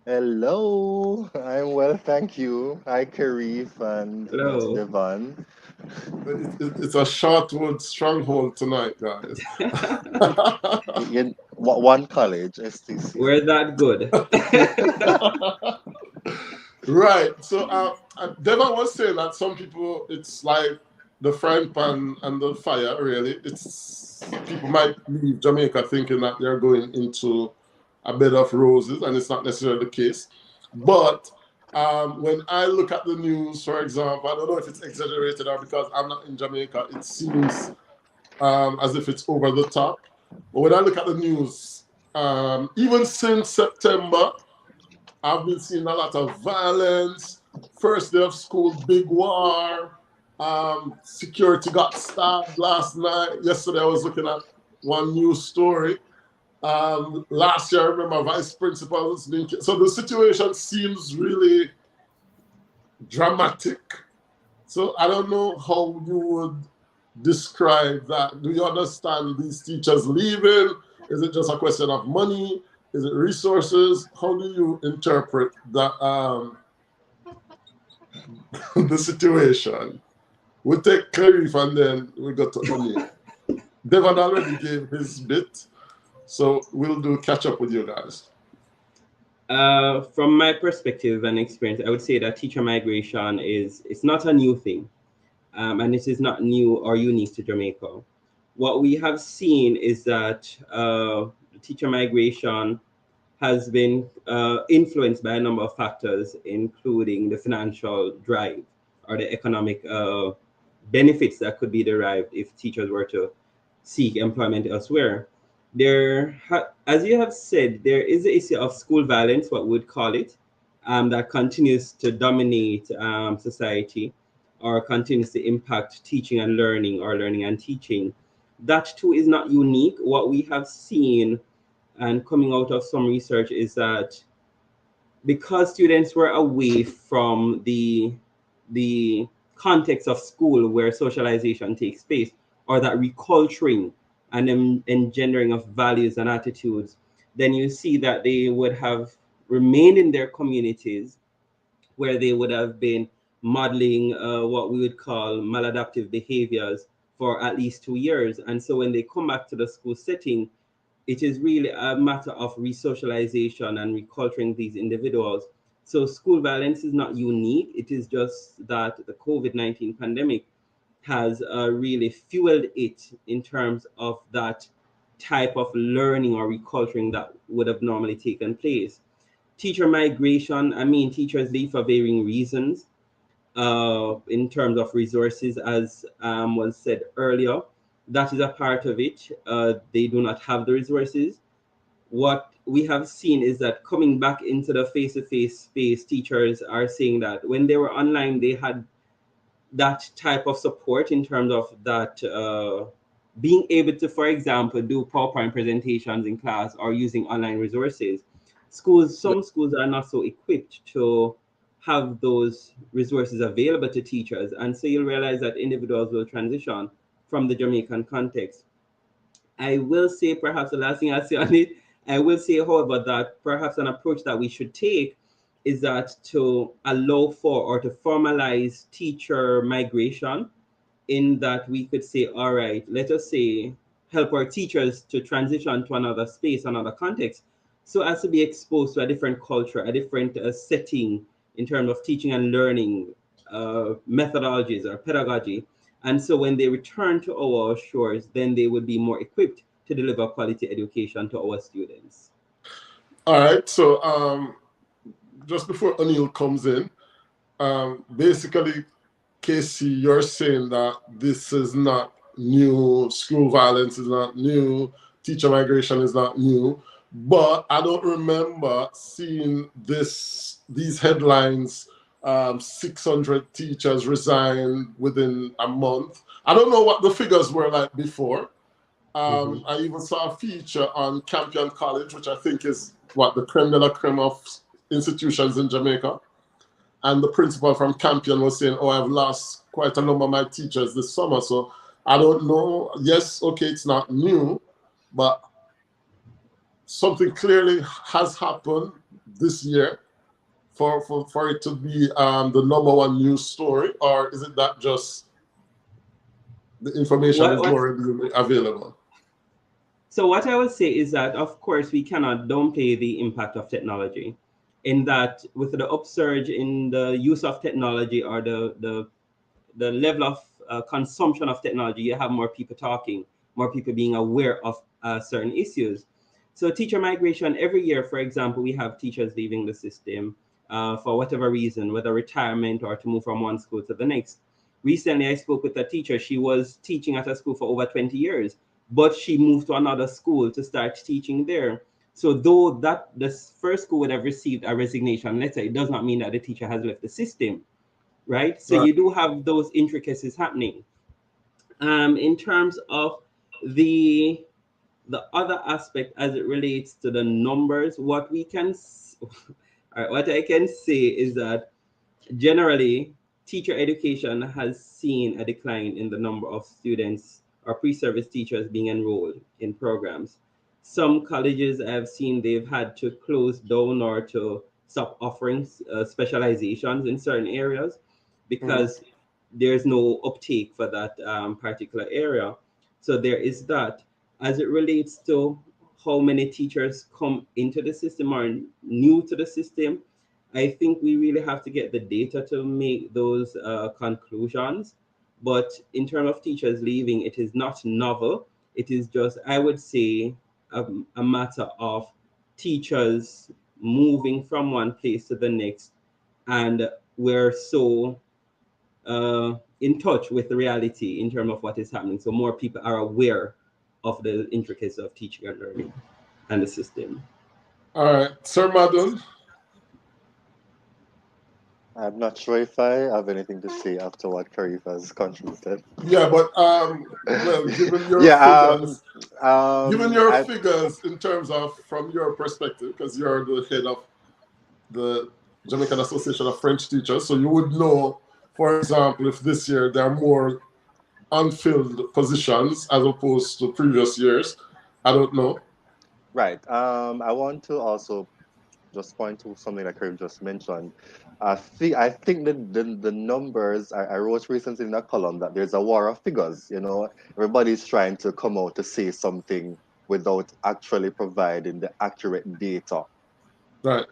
Hello, I'm well, thank you. Hi, Karif and Hello. Devon. It's a Shortwood stronghold tonight, guys. In one college, STC. We're that good. Right. So Devon was saying that some people, it's like the frying pan and the fire, really. It's people might leave Jamaica thinking that they're going into a bed of roses, and it's not necessarily the case. But when I look at the news, for example, I don't know if it's exaggerated or because I'm not in Jamaica, it seems as if it's over the top. But when I look at the news, even since September, I've been seeing a lot of violence. First day of school, big war. Security got stabbed last night. Yesterday, I was looking at one news story. Last year, I remember vice principals being killed. So the situation seems really dramatic. So I don't know how you would describe that. Do you understand these teachers leaving? Is it just a question of money? Is it resources? How do you interpret that the situation? We'll take Clarif and then we go to O'Neill. Devon already gave his bit, so we'll do catch up with you guys. From my perspective and experience, I would say that teacher migration it's not a new thing, and it is not new or unique to Jamaica. What we have seen is that teacher migration has been influenced by a number of factors, including the financial drive or the economic benefits that could be derived if teachers were to seek employment elsewhere. As you have said, there is the issue of school violence, what we would call it, that continues to dominate society or continues to impact teaching and learning or learning and teaching. That too is not unique. What we have seen and coming out of some research is that because students were away from the context of school where socialization takes place, or that reculturing and engendering of values and attitudes, then you see that they would have remained in their communities where they would have been modeling what we would call maladaptive behaviors for at least 2 years. And so when they come back to the school setting, it is really a matter of resocialization and reculturing these individuals. So school violence is not unique. It is just that the COVID-19 pandemic has really fueled it in terms of that type of learning or reculturing that would have normally taken place. Teacher migration, I mean, teachers leave for varying reasons in terms of resources, as was said earlier. That is a part of it. They do not have the resources. What we have seen is that coming back into the face-to-face space, teachers are saying that when they were online, they had that type of support in terms of that being able to, for example, do PowerPoint presentations in class or using online resources. Some schools are not so equipped to have those resources available to teachers. And so you'll realize that individuals will transition from the Jamaican context. I will say, perhaps the last thing I'll say on it, I will say, however, that perhaps an approach that we should take is that to allow for or to formalize teacher migration, in that we could say, all right, let us say, help our teachers to transition to another space, another context, so as to be exposed to a different culture, a different setting in terms of teaching and learning methodologies or pedagogy. And so when they return to our shores, then they would be more equipped to deliver quality education to our students. All right. So just before O'Neill comes in, basically, Casey, you're saying that this is not new, school violence is not new, teacher migration is not new, but I don't remember seeing these headlines 600 teachers resigned within a month. I don't know what the figures were like before. I even saw a feature on Campion College, which I think is what the creme de la creme of institutions in Jamaica. And the principal from Campion was saying, "Oh, I've lost quite a number of my teachers this summer." So I don't know. Yes, okay, it's not new, but something clearly has happened this year for it to be the number one news story, or is it that just the information is already available? So what I would say is that, of course, we cannot downplay the impact of technology, in that with the upsurge in the use of technology, or the level of consumption of technology, you have more people talking, more people being aware of certain issues. So teacher migration, every year, for example, we have teachers leaving the system for whatever reason, whether retirement or to move from one school to the next. Recently, I spoke with a teacher. She was teaching at a school for over 20 years, but she moved to another school to start teaching there. So though that the first school would have received a resignation letter, it does not mean that the teacher has left the system, right? So Right. you do have those intricacies happening. In terms of the other aspect as it relates to the numbers, what we can all right, what I can say is that generally teacher education has seen a decline in the number of students or pre-service teachers being enrolled in programs. Some colleges I've seen, they've had to close down or to stop offering specializations in certain areas Mhm. because there's no uptake for that particular area. So there is that. As it relates to how many teachers come into the system or new to the system, I think we really have to get the data to make those conclusions. But in terms of teachers leaving, it is not novel. It is just, I would say, a matter of teachers moving from one place to the next. And we're so in touch with the reality in terms of what is happening. So more people are aware of the intricacies of teaching and learning and the system. All right, Sir Madden. I'm not sure if I have anything to say after what Karif has contributed. Yeah, but well, Yeah, given your I figures in terms of from your perspective, because you're the head of the Jamaican Association of French Teachers, so you would know, for example, if this year there are more unfilled positions as opposed to previous years. I don't know. right. I want to also just point to something that Karim just mentioned. I think the numbers I wrote recently in a column that there's a war of figures. You know, everybody's trying to come out to say something without actually providing the accurate data. Right.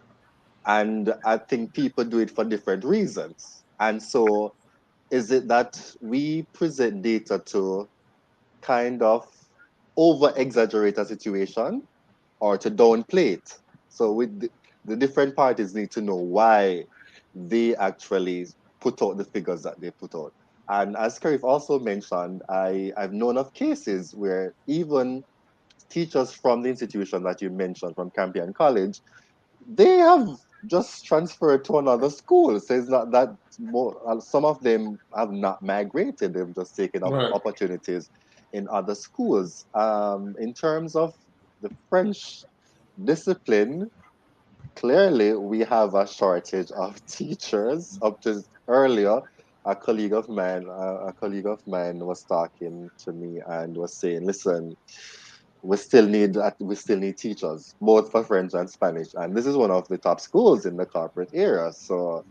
And I think people do it for different reasons. And so is it that we present data to kind of over exaggerate a situation or to downplay it? So with the different parties need to know why they actually put out the figures that they put out. And as Karif also mentioned, I've known of cases where even teachers from the institution that you mentioned from Campion College, they have just transferred to another school. So it's not that more, some of them have not migrated, they've just taken up Right. opportunities in other schools. In terms of the French discipline, clearly we have a shortage of teachers. Up to earlier, a colleague of mine was talking to me and was saying, listen, we still need teachers both for French and Spanish, and this is one of the top schools in the corporate area. So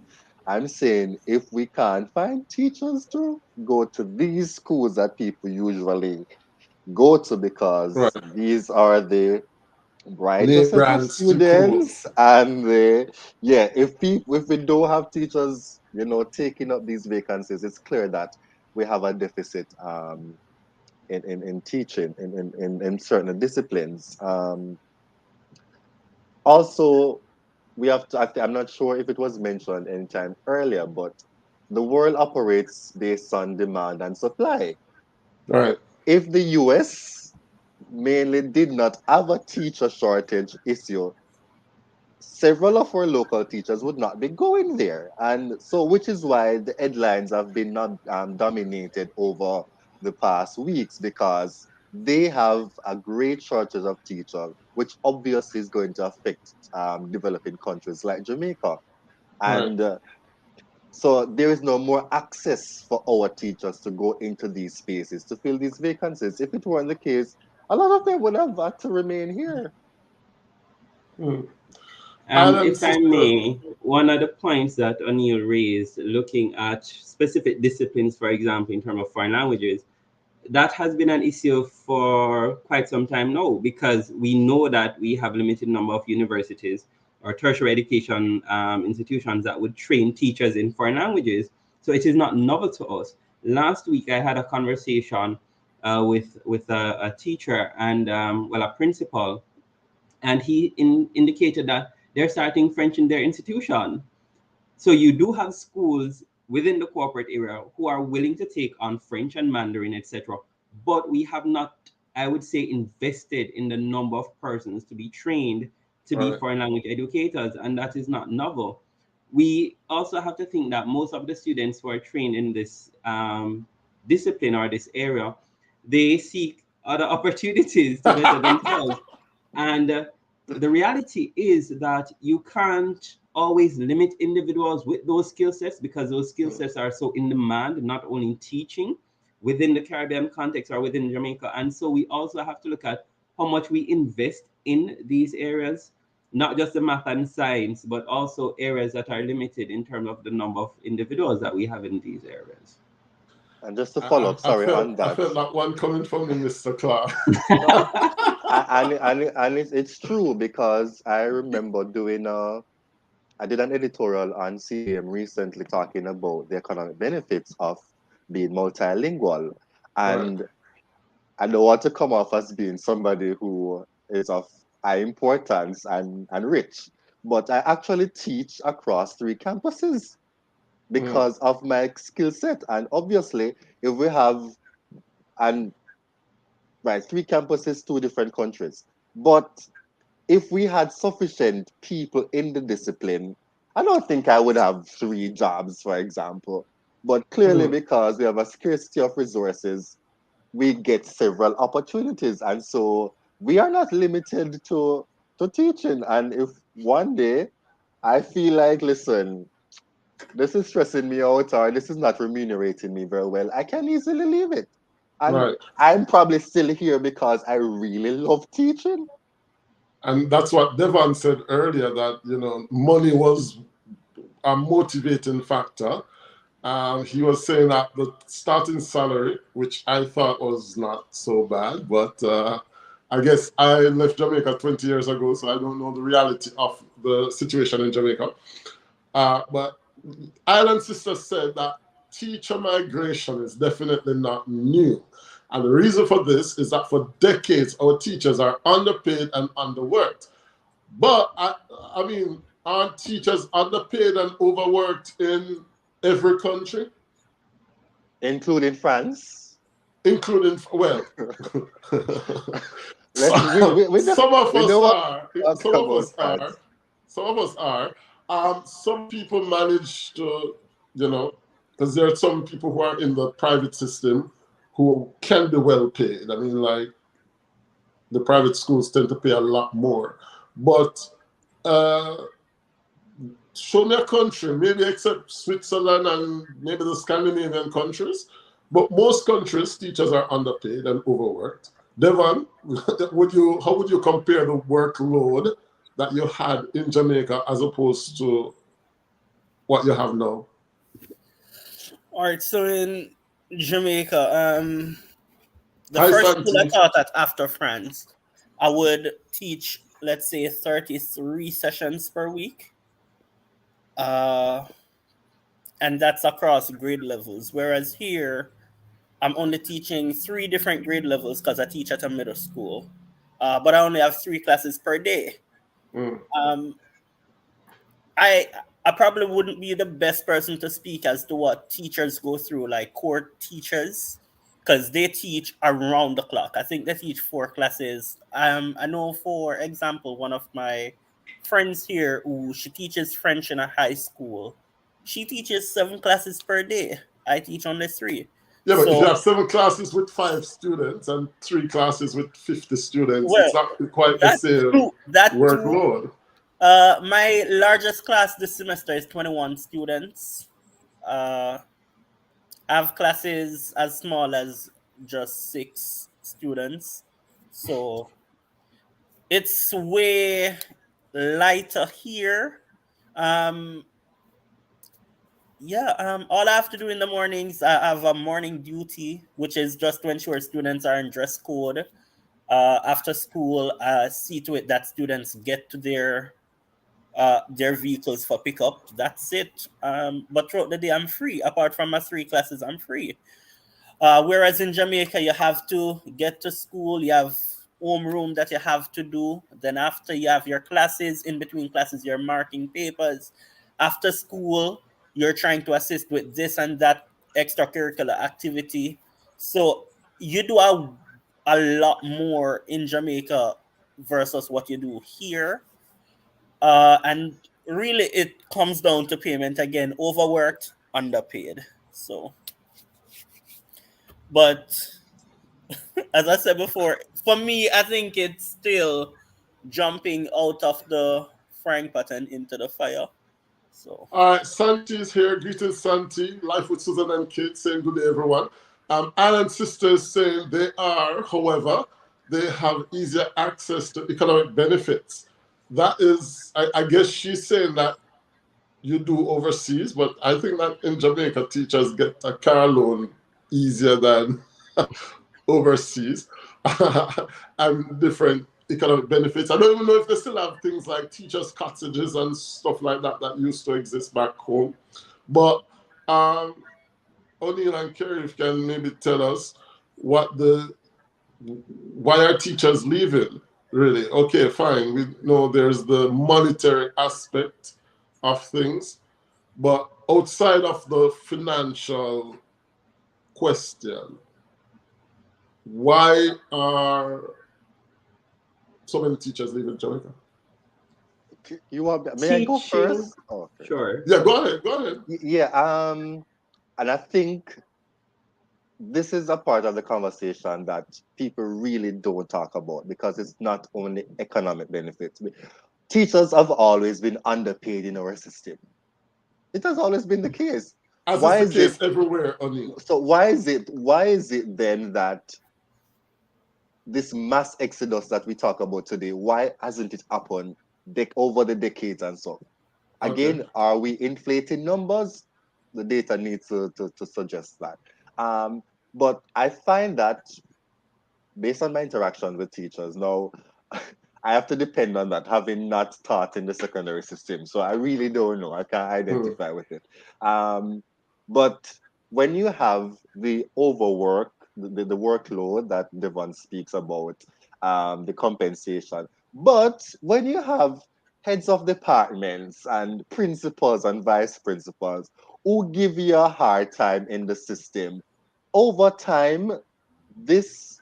I'm saying if we can't find teachers to go to these schools that people usually go to, because Right. these are the brighter Name set of brands to quote. students, and yeah, if we don't have teachers, taking up these vacancies, it's clear that we have a deficit in teaching in certain disciplines. Also, we have to, I'm not sure if it was mentioned anytime earlier, but the world operates based on demand and supply. Right. If the US mainly did not have a teacher shortage issue, several of our local teachers would not be going there. And so, which is why the headlines have been not dominated over the past weeks, because they have a great shortage of teachers, which obviously is going to affect developing countries like Jamaica. Right. And so there is no more access for our teachers to go into these spaces to fill these vacancies. If it weren't the case, a lot of them would have had to remain here. Mm. If Island I sister. may, one of the points that O'Neill raised, looking at specific disciplines, for example, in terms of foreign languages, that has been an issue for quite some time now, because we know that we have limited number of universities or tertiary education institutions that would train teachers in foreign languages. So it is not novel to us. Last week, I had a conversation with a teacher and well, a principal, and he indicated that they're starting French in their institution. So you do have schools within the corporate area who are willing to take on French and Mandarin, etc. But we have not, I would say, invested in the number of persons to be trained to be Right. foreign language educators, and that is not novel. We also have to think that most of the students who are trained in this discipline or this area, they seek other opportunities to better themselves. And the reality is that you can't always limit individuals with those skill sets, because those skill sets are so in demand, not only in teaching within the Caribbean context or within Jamaica. And so we also have to look at how much we invest in these areas, not just the math and science, but also areas that are limited in terms of the number of individuals that we have in these areas. And just to follow up, I sorry, felt on I that. felt that one coming from you, Mr. Clark. No, and it's true, because I remember I did an editorial on CBM recently talking about the economic benefits of being multilingual. Right. And I don't want to come off as being somebody who is of high importance and rich, but I actually teach across 3 campuses Mm. because of my skill set. And obviously, if we have, and right, 3 campuses, 2 different countries. But if we had sufficient people in the discipline, I don't think I would have 3 jobs, for example. But clearly, Mm. because we have a scarcity of resources, we get several opportunities. And so we are not limited to teaching. And if one day I feel like, listen, this is stressing me out or this is not remunerating me very well, I can easily leave it. And Right. I'm probably still here because I really love teaching. And that's what Devon said earlier, that money was a motivating factor. He was saying that the starting salary, which I thought was not so bad, but I guess I left Jamaica 20 years ago, so I don't know the reality of the situation in Jamaica. But Island Sister said that teacher migration is definitely not new. And the reason for this is that for decades, our teachers are underpaid and underworked. But I mean, aren't teachers underpaid and overworked in every country, Including France. including, well, Let's some of we us don't want are, to talk some of about us are, France. some of us are. Some people manage to, because there are some people who are in the private system who can be well paid. I mean, like, the private schools tend to pay a lot more. But uh, show me a country, maybe except Switzerland and maybe the Scandinavian countries, but most countries, teachers are underpaid and overworked. Devon, how would you compare the workload that you had in Jamaica as opposed to what you have now? All right, so in Jamaica, the Hi, first school I Santi. taught at after France, I would teach, let's say, 33 sessions per week. Uh, and that's across grade levels. Whereas here, I'm only teaching 3 different grade levels because I teach at a middle school. But I only have 3 classes per day. Mm, Um, I I probably wouldn't be the best person to speak as to what teachers go through, like core teachers, because they teach around the clock. I think they teach 4 classes. I know, for example, one of my friends here who she teaches French in a high school. She teaches 7 classes per day. I teach only 3. Yeah, but if you So, have 7 classes with 5 students and 3 classes with 50 students, well, it's not quite the that same too. That too. workload. My largest class this semester is 21 students. Uh, I have classes as small as just 6 students. So it's way lighter here. Um, yeah, all I have to do in the mornings, I have a morning duty, which is just to ensure students are in dress code. After school, see to it that students get to their vehicles for pickup. That's it. But throughout the day, I'm free. Apart from my 3 classes, I'm free. Whereas in Jamaica, you have to get to school, you have homeroom that you have to do. Then after you have your classes, in between classes, you're marking papers. After school, you're trying to assist with this and that extracurricular activity. So you do a lot more in Jamaica versus what you do here. And really, it comes down to payment again: overworked, underpaid. So, but as I said before, for me, I think it's still jumping out of the frying pan and into the fire. So, All right, Santi's here. Greetings, Santi. Life with Susan and Kate saying good day, everyone. Alan's sisters saying they are, however, they have easier access to economic benefits. That is, I guess she's saying that you do overseas, but I think that in Jamaica, teachers get a car loan easier than overseas and different economic benefits. I don't even know if they still have things like teachers' cottages and stuff like that that used to exist back home. But O'Neill and Kerry, if you can maybe tell us what the why are teachers leaving? Really? Okay, fine. We know there's the monetary aspect of things, but outside of the financial question, why are so many teachers leaving Jamaica? You want? May I go Teaching, first? Oh, okay. sure. Yeah, go ahead, go ahead. Yeah. And I think this is a part of the conversation that people really don't talk about because it's not only economic benefits. Teachers have always been underpaid in our system. It has always been the case. As is Why the is it? case everywhere, O'Neill. So why is it then that this mass exodus that we talk about today, why hasn't it happened over the decades and so? Okay. Again, are we inflating numbers? The data needs to suggest that. But I find that based on my interaction with teachers, now I have to depend on that, having not taught in the secondary system. So I really don't know. I can't Hmm. identify with it. But when you have the overwork, the workload that Devon speaks about, the compensation, but when you have heads of departments and principals and vice principals who give you a hard time in the system, over time, these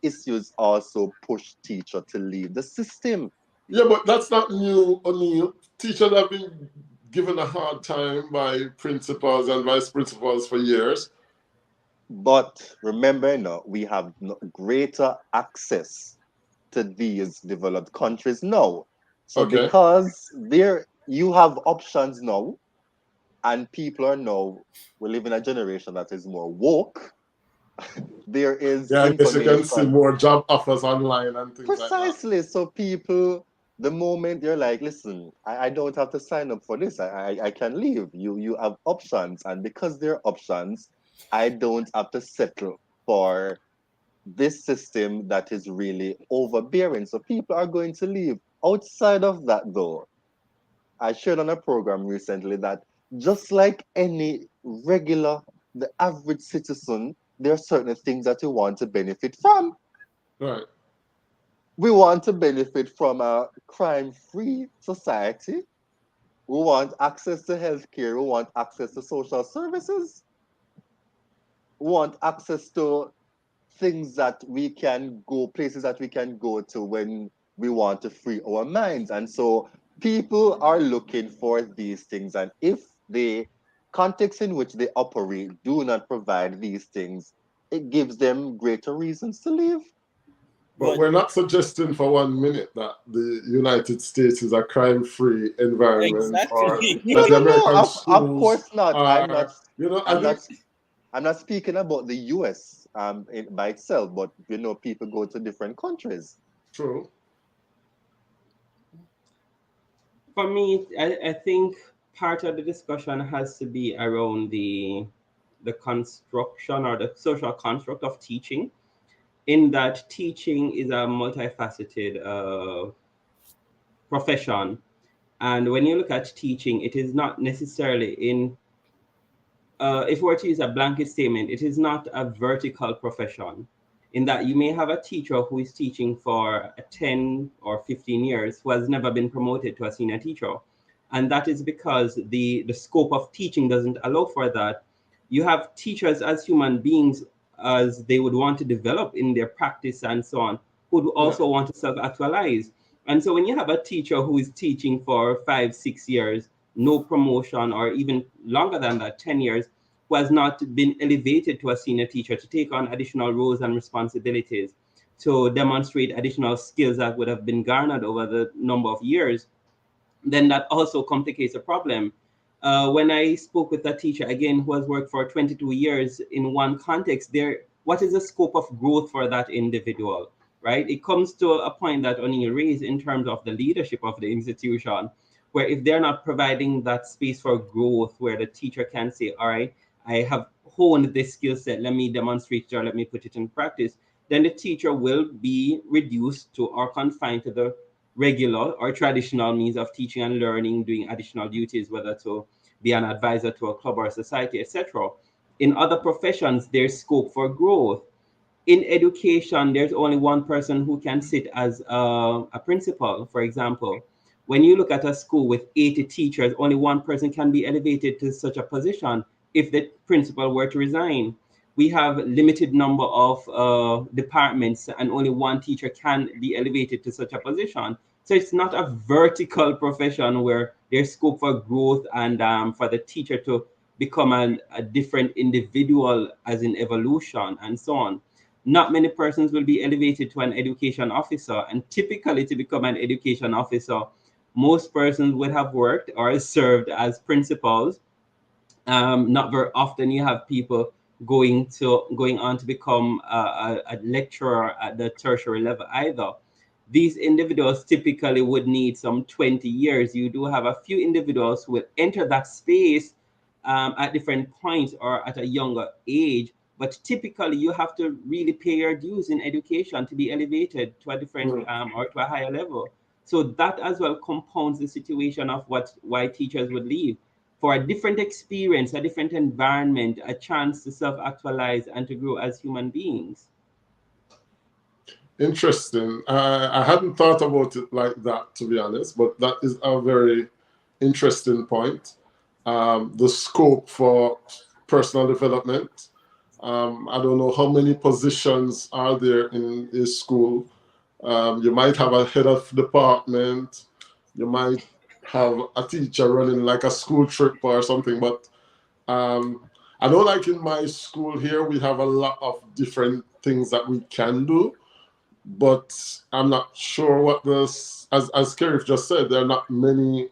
issues also push teacher to leave the system. Yeah, but that's not new, O'Neill. Teachers have been given a hard time by principals and vice principals for years. But remember now, we have greater access to these developed countries now. So Okay. because there you have options now, and people are now, we live in a generation that is more woke. There is Yeah, I guess you can see information. more job offers online and things like that. Precisely. So people, the moment you're like, listen, I don't have to sign up for this. I can leave. You have options. And because there are options, I don't have to settle for this system that is really overbearing. So people are going to leave. Outside of that, though, I shared on a program recently that just like any regular, the average citizen, there are certain things that you want to benefit from. Right. We want to benefit from a crime-free society. We want access to healthcare. We want access to social services. We want access to things that we can go, places that we can go to when we want to free our minds. And so people are looking for these things. And if the context in which they operate do not provide these things, it gives them greater reasons to leave. But But we're not suggesting for 1 minute that the United States is a crime-free environment, or exactly. that the No. American Of schools course not. are, I I'm think, not. I'm not speaking about the U.S. By itself, but people go to different countries. true. For me, I think part of the discussion has to be around the construction or the social construct of teaching, in that teaching is a multifaceted profession. And when you look at teaching, it is not necessarily in, if we were to use a blanket statement, it is not a vertical profession, in that you may have a teacher who is teaching for 10 or 15 years who has never been promoted to a senior teacher. And that is because the scope of teaching doesn't allow for that. You have teachers as human beings, as they would want to develop in their practice and so on, who would Yeah. also want to self actualize. And so when you have a teacher who is teaching for 5, 6 years, no promotion, or even longer than that, 10 years, who has not been elevated to a senior teacher to take on additional roles and responsibilities, to demonstrate additional skills that would have been garnered over the number of years, then that also complicates the problem. When I spoke with a teacher, again, who has worked for 22 years in one context, what is the scope of growth for that individual, right? It comes to a point that only raised in terms of the leadership of the institution, where if they're not providing that space for growth, where the teacher can say, all right, I have honed this skill set, let me demonstrate it, or let me put it in practice, then the teacher will be reduced to or confined to the regular or traditional means of teaching and learning, doing additional duties, whether to be an advisor to a club or a society, etc. In other professions, there's scope for growth. In education, there's only one person who can sit as a principal, for example. When you look at a school with 80 teachers, only one person can be elevated to such a position if the principal were to resign. We have limited number of departments, and only one teacher can be elevated to such a position. So it's not a vertical profession where there's scope for growth and for the teacher to become a different individual, as in evolution and so on. Not many persons will be elevated to an education officer, and typically to become an education officer, most persons would have worked or served as principals. Not very often you have people going on to become a lecturer at the tertiary level either. These individuals typically would need some 20 years. You do have a few individuals who will enter that space at different points or at a younger age, but typically you have to really pay your dues in education to be elevated to a different Mm. or to a higher level. So that as well compounds the situation of why teachers would leave, for a different experience, a different environment, a chance to self-actualize and to grow as human beings. Interesting. I hadn't thought about it like that, to be honest, but that is a very interesting point. The scope for personal development. I don't know how many positions are there in a school. You might have a head of department. You might have a teacher running like a school trip or something. But I know, like in my school here, we have a lot of different things that we can do, but I'm not sure what this, as Kerif just said, there are not many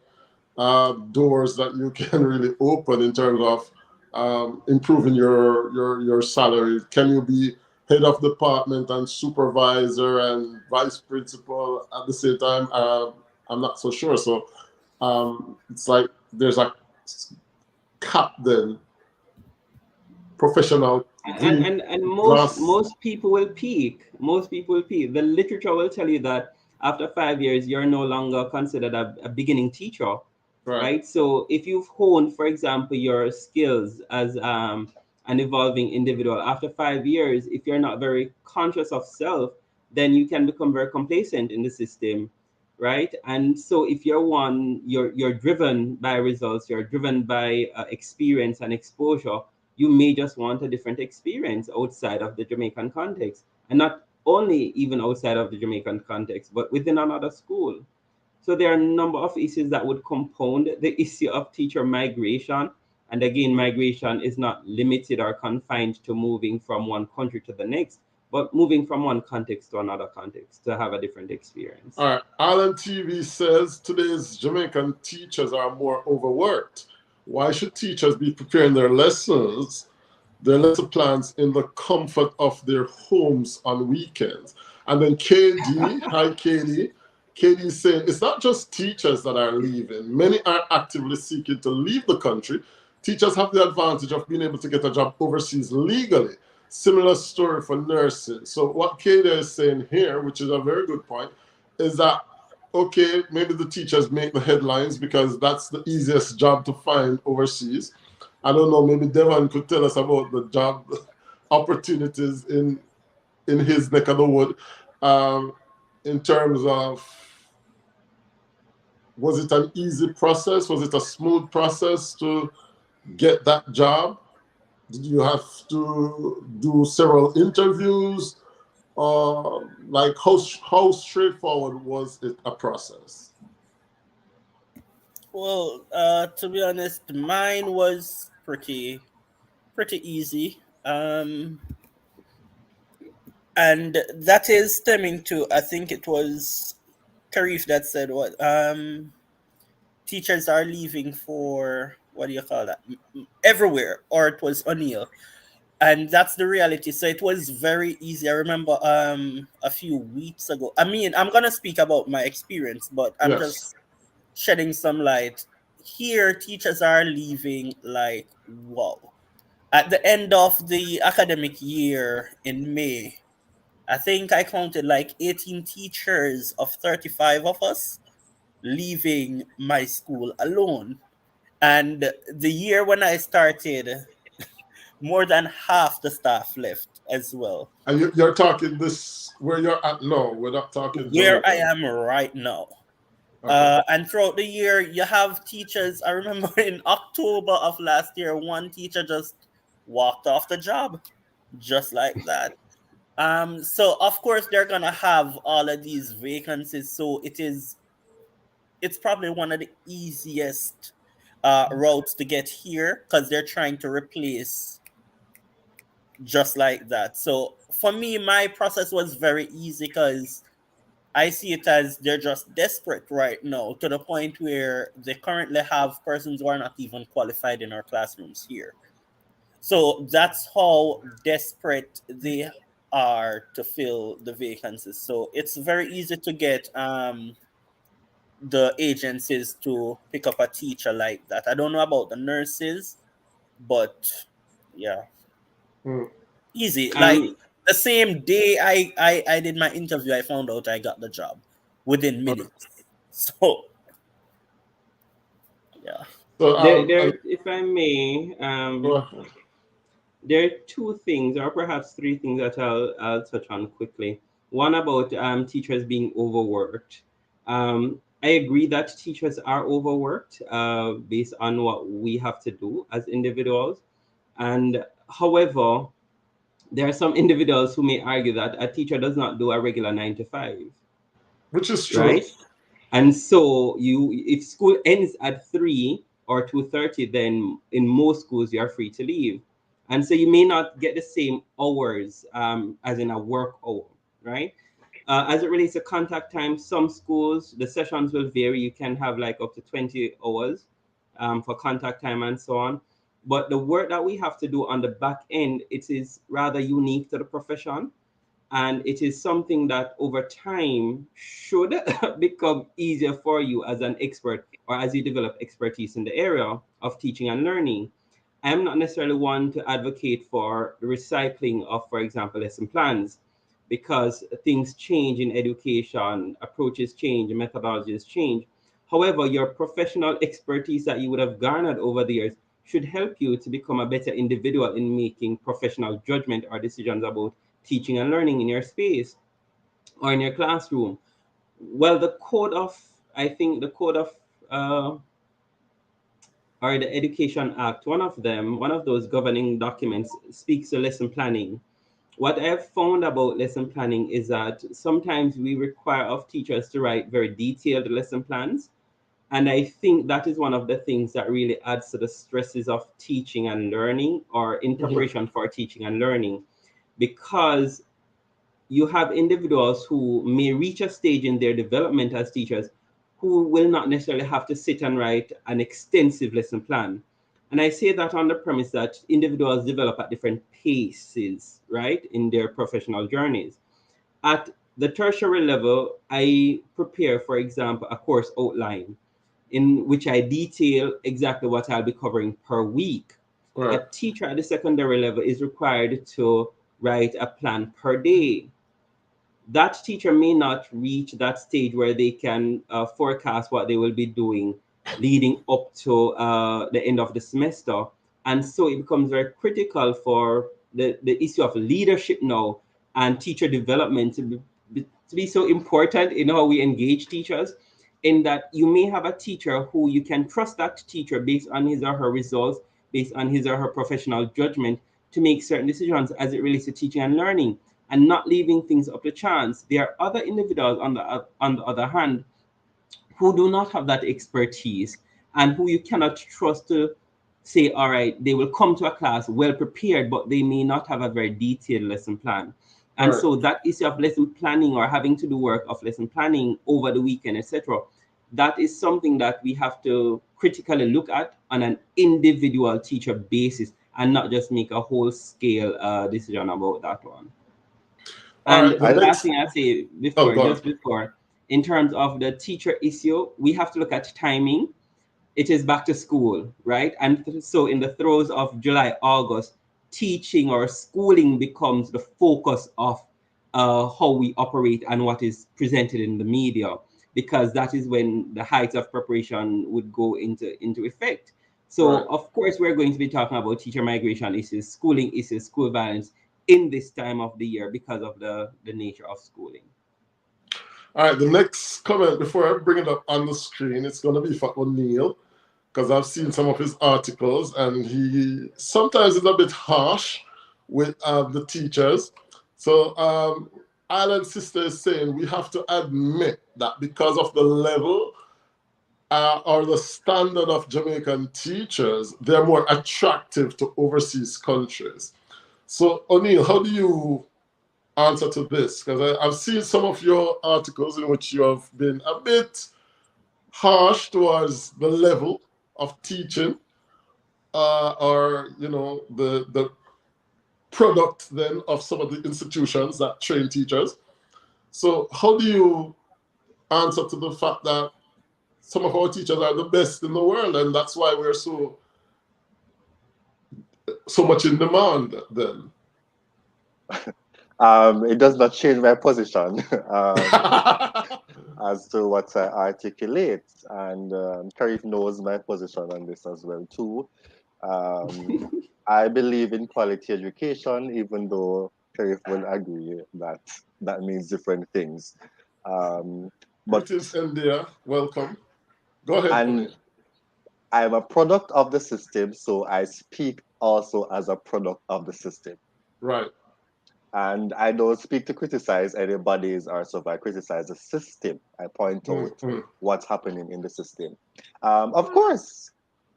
doors that you can really open in terms of improving your salary. Can you be head of department and supervisor and vice principal at the same time? I'm not so sure. So it's like there's a cap then, professional and green and, and most glass. most people will peak. Most people will peak. The literature will tell you that after 5 years you're no longer considered a beginning teacher, Right. right? So if you've honed, for example, your skills as an evolving individual, after 5 years, if you're not very conscious of self, then you can become very complacent in the system, right? And so if you're driven by results, you're driven by experience and exposure, you may just want a different experience outside of the Jamaican context. And not only even outside of the Jamaican context, but within another school. So there are a number of issues that would compound the issue of teacher migration. And again, migration is not limited or confined to moving from one country to the next, but moving from one context to another context to have a different experience. All right. Alan TV says today's Jamaican teachers are more overworked. Why should teachers be preparing their lesson plans in the comfort of their homes on weekends? And then KD, hi KD. KD is saying it's not just teachers that are leaving. Many are actively seeking to leave the country. Teachers have the advantage of being able to get a job overseas legally. Similar story for nurses. So what KD is saying here, which is a very good point, is that okay, maybe the teachers make the headlines because that's the easiest job to find overseas. I don't know, maybe Devon could tell us about the job opportunities in his neck of the wood, in terms of, was it an easy process? Was it a smooth process to get that job? Did you have to do several interviews? Like how straightforward was it a process? Well, to be honest, mine was pretty easy. And that is stemming to, I think it was Karif that said what teachers are leaving for, what do you call that, everywhere, or it was O'Neill, and that's the reality. So it was very easy. I remember a few weeks ago, I mean, I'm gonna speak about my experience, but I'm Yes. just shedding some light here. Teachers are leaving like, wow. At the end of the academic year in May, I think I counted like 18 teachers of 35 of us leaving my school alone. And the year when I started, more than half the staff left as well. And you're talking this where you're at? No, we're not talking Where I Jamaica. am right now. Okay. And throughout the year, you have teachers. I remember in October of last year, one teacher just walked off the job, just like that. So of course they're gonna have all of these vacancies. So it's probably one of the easiest routes to get here because they're trying to replace just like that. So for me, my process was very easy because I see it as they're just desperate right now to the point where they currently have persons who are not even qualified in our classrooms here. So that's how desperate they are to fill the vacancies. So it's very easy to get the agencies to pick up a teacher like that. I don't know about the nurses, but yeah, Hmm. easy. Like Um, the same day I did my interview, I found out I got the job within Okay. minutes. So yeah. So if I may, go ahead. there are two things, or perhaps three things that I'll touch on quickly. One about teachers being overworked. I agree that teachers are overworked based on what we have to do as individuals. And however, there are some individuals who may argue that a teacher does not do a regular 9 to 5, Which is true. right? And so if school ends at 3 or 2:30, then in most schools you are free to leave. And so you may not get the same hours as in a work hour, right? As it relates to contact time, some schools, the sessions will vary. You can have like up to 20 hours for contact time and so on. But the work that we have to do on the back end, it is rather unique to the profession. And it is something that over time should become easier for you as an expert or as you develop expertise in the area of teaching and learning. I'm not necessarily one to advocate for the recycling of, for example, lesson plans, because things change in education, approaches change, methodologies change. However, your professional expertise that you would have garnered over the years should help you to become a better individual in making professional judgment or decisions about teaching and learning in your space or in your classroom. Well, I think the code of or the Education Act, one of those governing documents speaks to lesson planning. What I've found about lesson planning is that sometimes we require of teachers to write very detailed lesson plans. And I think that is one of the things that really adds to the stresses of teaching and learning, or in Mhm. preparation for teaching and learning, because you have individuals who may reach a stage in their development as teachers who will not necessarily have to sit and write an extensive lesson plan. And I say that on the premise that individuals develop at different paces, right, in their professional journeys. At the tertiary level, I prepare, for example, a course outline in which I detail exactly what I'll be covering per week. A Right, teacher at the secondary level is required to write a plan per day. That teacher may not reach that stage where they can forecast what they will be doing leading up to the end of the semester. And so it becomes very critical for the issue of leadership now and teacher development to be so important in how we engage teachers. In that you may have a teacher who you can trust that teacher based on his or her results, based on his or her professional judgment to make certain decisions as it relates to teaching and learning, and not leaving things up to chance. There are other individuals on the other hand who do not have that expertise and who you cannot trust to say, all right, they will come to a class well prepared, but they may not have a very detailed lesson plan. And right. so that issue of lesson planning or having to do work of lesson planning over the weekend, etc., that is something that we have to critically look at on an individual teacher basis and not just make a whole scale decision about that one. All And right, the the I last next. thing I say Oh, before, go on. just before, in terms of the teacher issue, we have to look at timing. It is back to school, right? And so in the throes of July, August, teaching or schooling becomes the focus of how we operate and what is presented in the media, because that is when the heights of preparation would go into effect. So Right. of course we're going to be talking about teacher migration issues, schooling issues, school violence in this time of the year because of the nature of schooling. All right, the next comment before I bring it up on the screen, it's going to be for O'Neill because I've seen some of his articles and he sometimes is a bit harsh with the teachers. So Island Sister is saying we have to admit that because of the level or the standard of Jamaican teachers, they're more attractive to overseas countries. So O'Neill, how do you answer to this? Because I've seen some of your articles in which you have been a bit harsh towards the level of teaching, or the product then of some of the institutions that train teachers. So how do you answer to the fact that some of our teachers are the best in the world, and that's why we're so much in demand then? it does not change my position as to what I articulate, and Sharif knows my position on this as well too. Um, I believe in quality education, even though Sharif will agree that that means different things. Um, but Greetings, India. Welcome. Go ahead, and O'Neill. I'm a product of the system, so I speak also as a product of the system. Right. And I don't speak to criticize anybody's or so I criticize the system. I point out Mm-hmm. what's happening in the system. Of course.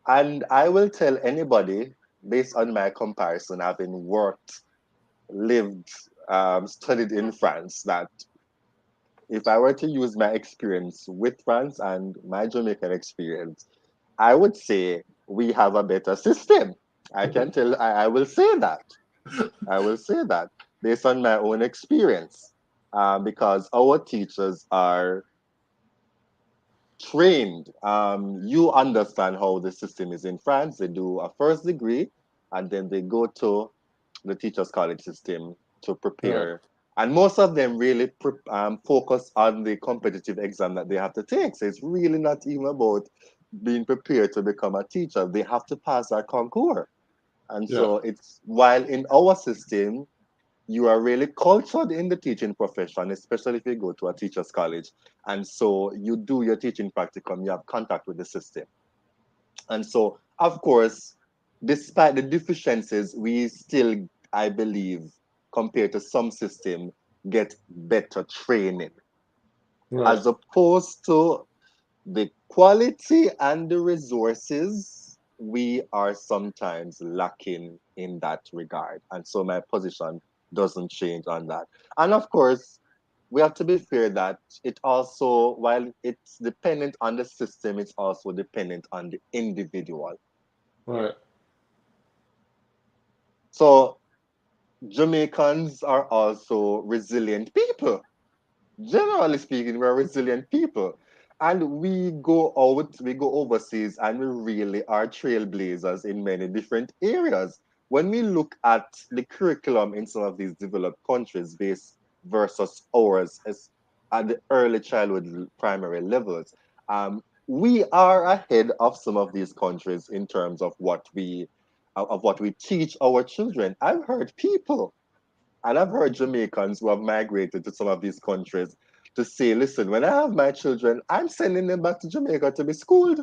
And I will tell anybody, based on my comparison, having worked, lived, studied in France, that if I were to use my experience with France and my Jamaican experience, I would say we have a better system. I will say that. I will say that based on my own experience, because our teachers are trained. You understand how the system is in France. They do a first degree, and then they go to the teachers' college system to Right. prepare. And most of them really focus on the competitive exam that they have to take. So it's really not even about being prepared to become a teacher. They have to pass that concours. And Yeah. so it's while in our system, you are really cultured in the teaching profession, especially if you go to a teacher's college. And so you do your teaching practicum, you have contact with the system. And so, of course, despite the deficiencies, we still, I believe, compared to some system, get better training, Right. as opposed to the quality and the resources. We are sometimes lacking in that regard. And so my position doesn't change on that. And of course, we have to be fair that it also, while it's dependent on the system, it's also dependent on the individual. Right. So Jamaicans are also resilient people. Generally speaking, we're resilient people. And we go overseas, and we really are trailblazers in many different areas. When we look at the curriculum in some of these developed countries based versus ours as at the early childhood primary levels, we are ahead of some of these countries in terms of what we teach our children. I've heard Jamaicans who have migrated to some of these countries to say, listen, when I have my children, I'm sending them back to Jamaica to be schooled,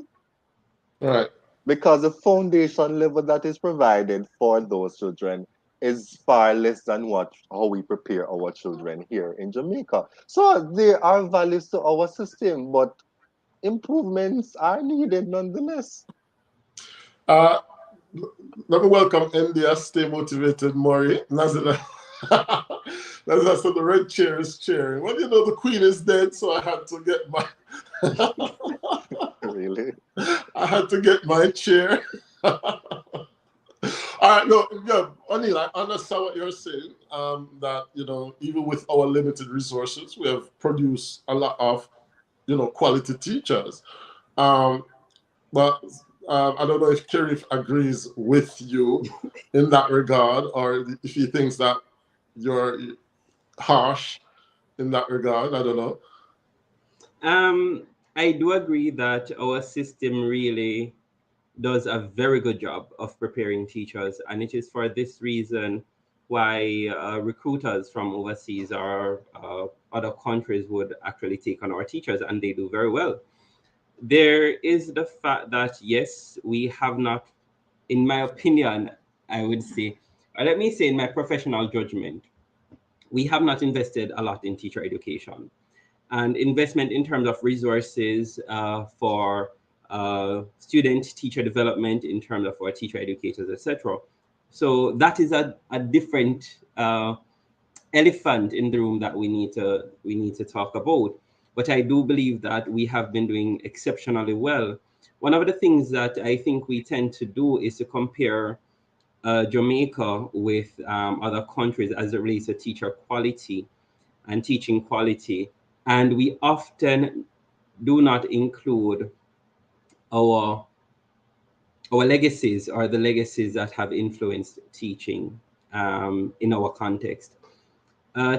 Right. because the foundation level that is provided for those children is far less than how we prepare our children here in Jamaica. So there are values to our system, but improvements are needed nonetheless. Uh, Let me welcome India. Stay motivated, Maury. Nazila. Nazila said the red chair is cheering. Well, the queen is dead, so I had to get my. Really? I had to get my chair. All right, no, yeah, Anil, I understand what you're saying. That even with our limited resources, we have produced a lot of quality teachers. Um, but I don't know if Kerif agrees with you in that regard, or if he thinks that you're harsh in that regard. I don't know. I do agree that our system really does a very good job of preparing teachers, and it is for this reason why recruiters from overseas or other countries would actually take on our teachers, and they do very well. There is the fact that yes, we have not, in my opinion, I would say, or let me say, in my professional judgment, we have not invested a lot in teacher education and investment in terms of resources for student teacher development in terms of our teacher educators, etc. So that is a different elephant in the room that we need to talk about. But I do believe that we have been doing exceptionally well. One of the things that I think we tend to do is to compare Jamaica with other countries as it relates to teacher quality and teaching quality. And we often do not include our our legacies or the legacies that have influenced teaching in our context.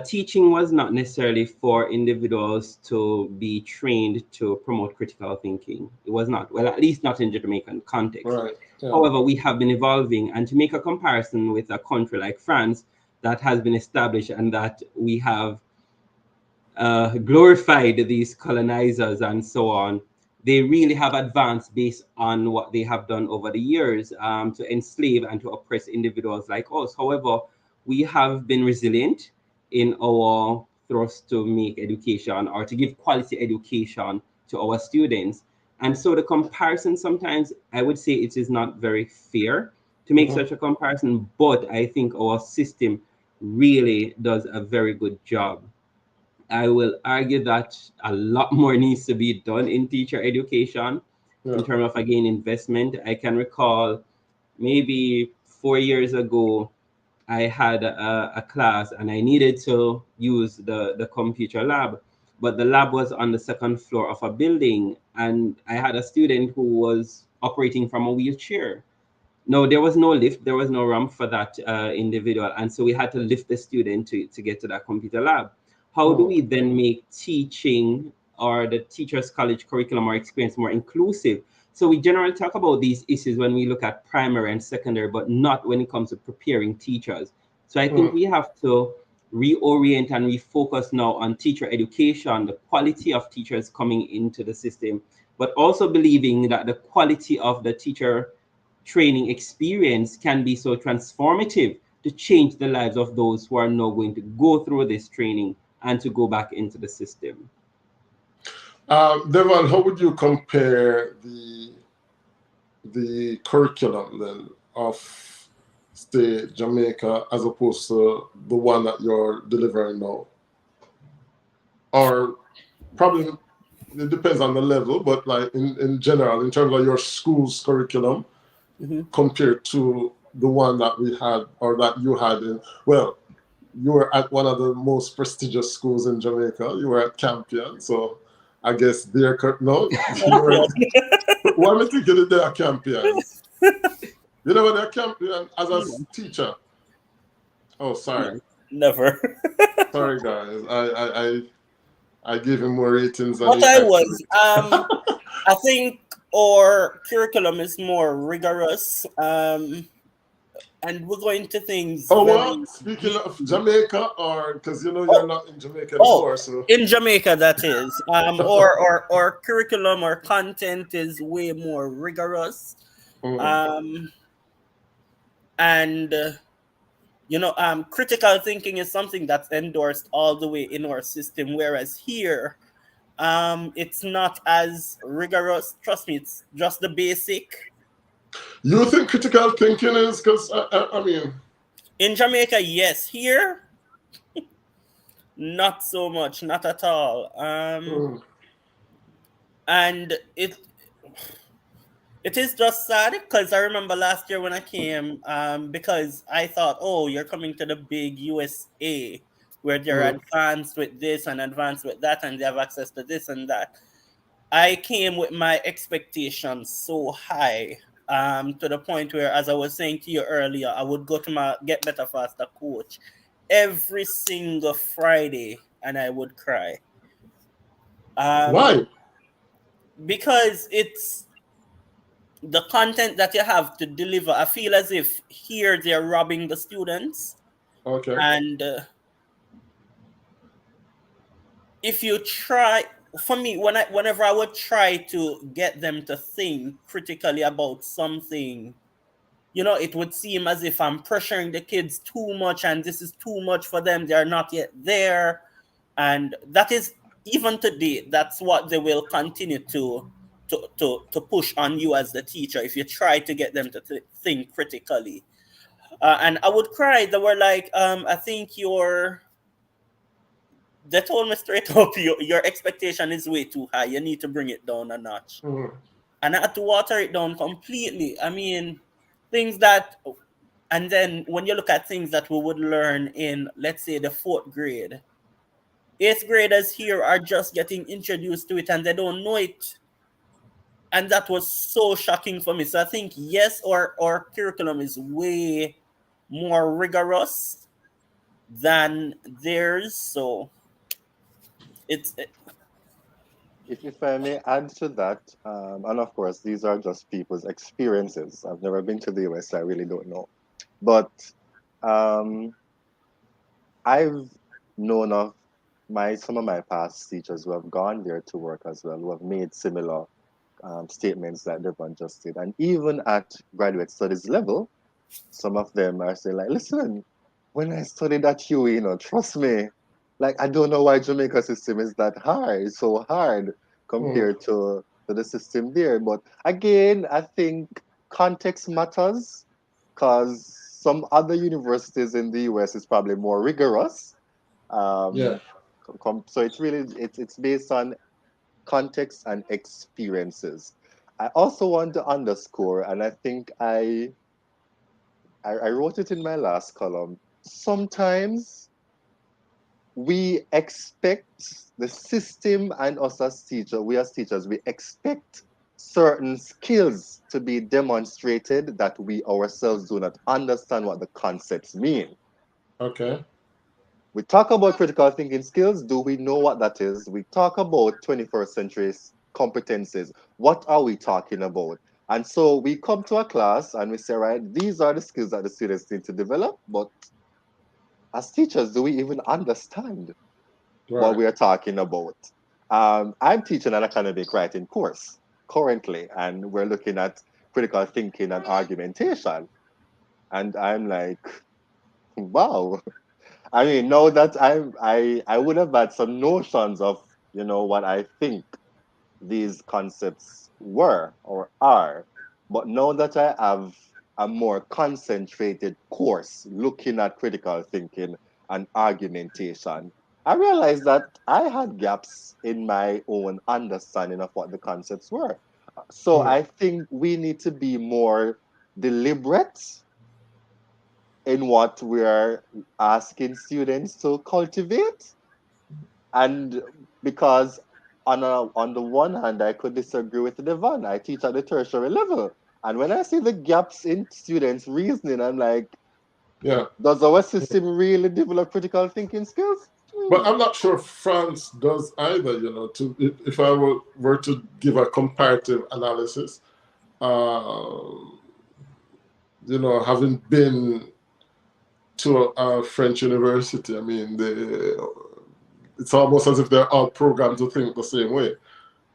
Teaching was not necessarily for individuals to be trained to promote critical thinking. It was not, well, at least not in Jamaican context. Right. Yeah. However, we have been evolving, and to make a comparison with a country like France that has been established and that we have glorified these colonizers and so on, they really have advanced based on what they have done over the years to enslave and to oppress individuals like us. However, we have been resilient in our thrust to make education or to give quality education to our students. And so the comparison, sometimes I would say it is not very fair to make such a comparison, but I think our system really does a very good job. I will argue that a lot more needs to be done in teacher education in Yeah. terms of, again, investment. I can recall maybe 4 years ago, I had a class and I needed to use the computer lab, but the lab was on the second floor of a building, and I had a student who was operating from a wheelchair. No, there was no lift, there was no ramp for that individual. And so we had to lift the student to get to that computer lab. How do we then make teaching or the teachers college curriculum or experience more inclusive? So we generally talk about these issues when we look at primary and secondary, but not when it comes to preparing teachers. So I think we have to reorient and refocus now on teacher education, the quality of teachers coming into the system, but also believing that the quality of the teacher training experience can be so transformative to change the lives of those who are now going to go through this training and to go back into the system. Devon, how would you compare the curriculum then of, say, Jamaica as opposed to the one that you're delivering now? Or probably it depends on the level, but like in general, in terms of your school's curriculum compared to the one that we had or that you had in, well, you were at one of the most prestigious schools in Jamaica. You were at Campion, so I guess their no, you were. Why am I thinking that they are Campion? You know what they're Campion as a teacher? Oh, sorry, Never. sorry guys. I gave him more ratings than What he I actually. was, I think our curriculum is more rigorous, and we're going to things Oh, very what? Speaking of deeply. Jamaica, or because you know you're Oh, not in Jamaica oh, anymore, so. in Jamaica, that is. Or curriculum or content is way more rigorous. Mm. Um, and critical thinking is something that's endorsed all the way in our system, whereas here, it's not as rigorous. Trust me, it's just the basic. You think critical thinking is because I mean. In Jamaica, yes. Here, not so much, not at all. Mm. And it is just sad because I remember last year when I came, because I thought, oh, you're coming to the big USA where they're Mm. advanced with this and advanced with that, and they have access to this and that. I came with my expectations so high, to the point where, as I was saying to you earlier, I would go to my Get Better Faster coach every single Friday and I would cry. Um, Why? because it's the content that you have to deliver. I feel as if here they're robbing the students, Okay. and if you try, for me, whenever I would try to get them to think critically about something, it would seem as if I'm pressuring the kids too much and this is too much for them. They're not yet there. And that is, even today, that's what they will continue to push on you as the teacher if you try to get them to think critically. And I would cry. They were like, I think they told me straight up, your expectation is way too high. You need to bring it down a notch. Mm. And I had to water it down completely. I mean, things that, and then when you look at things that we would learn in, let's say, the fourth grade, eighth graders here are just getting introduced to it and they don't know it. And that was so shocking for me. So I think, yes, our curriculum is way more rigorous than theirs. So it's If I may add to that, and of course, these are just people's experiences. I've never been to the US, so I really don't know. But um, I've known of some of my past teachers who have gone there to work as well, who have made similar statements that Devon just did. And even at graduate studies level, some of them are saying, like, listen, when I studied at UE, trust me, like, I don't know why Jamaica system is that hard, it's so hard Mm. compared to the system there. But again, I think context matters because some other universities in the US is probably more rigorous. Yeah. Um, so it's based on context and experiences. I also want to underscore, and I think I wrote it in my last column. Sometimes we expect the system and us as teachers, we as teachers, we expect certain skills to be demonstrated that we ourselves do not understand what the concepts mean. Okay. We talk about critical thinking skills. Do we know what that is? We talk about 21st century competencies. What are we talking about? And so we come to a class and we say, right, these are the skills that the students need to develop. But as teachers, do we even understand what Right. we are talking about? I'm teaching an academic writing course currently, and we're looking at critical thinking and argumentation. And I'm like, Wow. I mean, now that I would have had some notions of, what I think these concepts were or are. But now that I have a more concentrated course looking at critical thinking and argumentation, I realized that I had gaps in my own understanding of what the concepts were. So Mm. I think we need to be more deliberate in what we're asking students to cultivate. And because on the one hand, I could disagree with Devon. I teach at the tertiary level. And when I see the gaps in students' reasoning, I'm like, Yeah. does our system really develop critical thinking skills? But I'm not sure France does either, if I were to give a comparative analysis, uh, having been to a French university, I mean, it's almost as if they're all programmed to think the same way,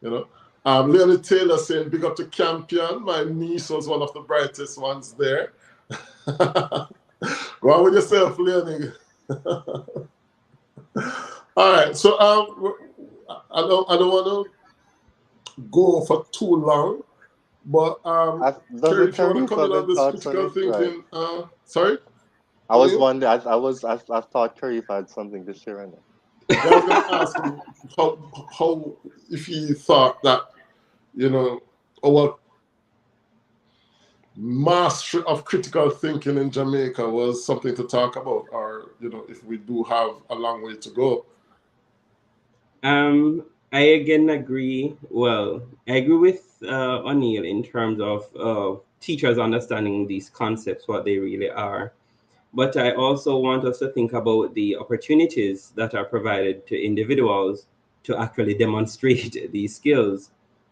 you know. Leonie Taylor saying, big up to Campion. My niece was one of the brightest ones there. Go on with yourself, Leonie. All right, so I don't want to go for too long, but Doesn't Kerry, if you want to Sharif come in have any on this thoughts on critical it? Right. thinking, sorry, I how are was you? wondering, I thought Sharif had something to share on it. Yeah, I was going to ask him how if he thought that our mastery of critical thinking in Jamaica was something to talk about, or if we do have a long way to go. I again agree. Well, I agree with O'Neill in terms of teachers understanding these concepts, what they really are. But I also want us to think about the opportunities that are provided to individuals to actually demonstrate these skills,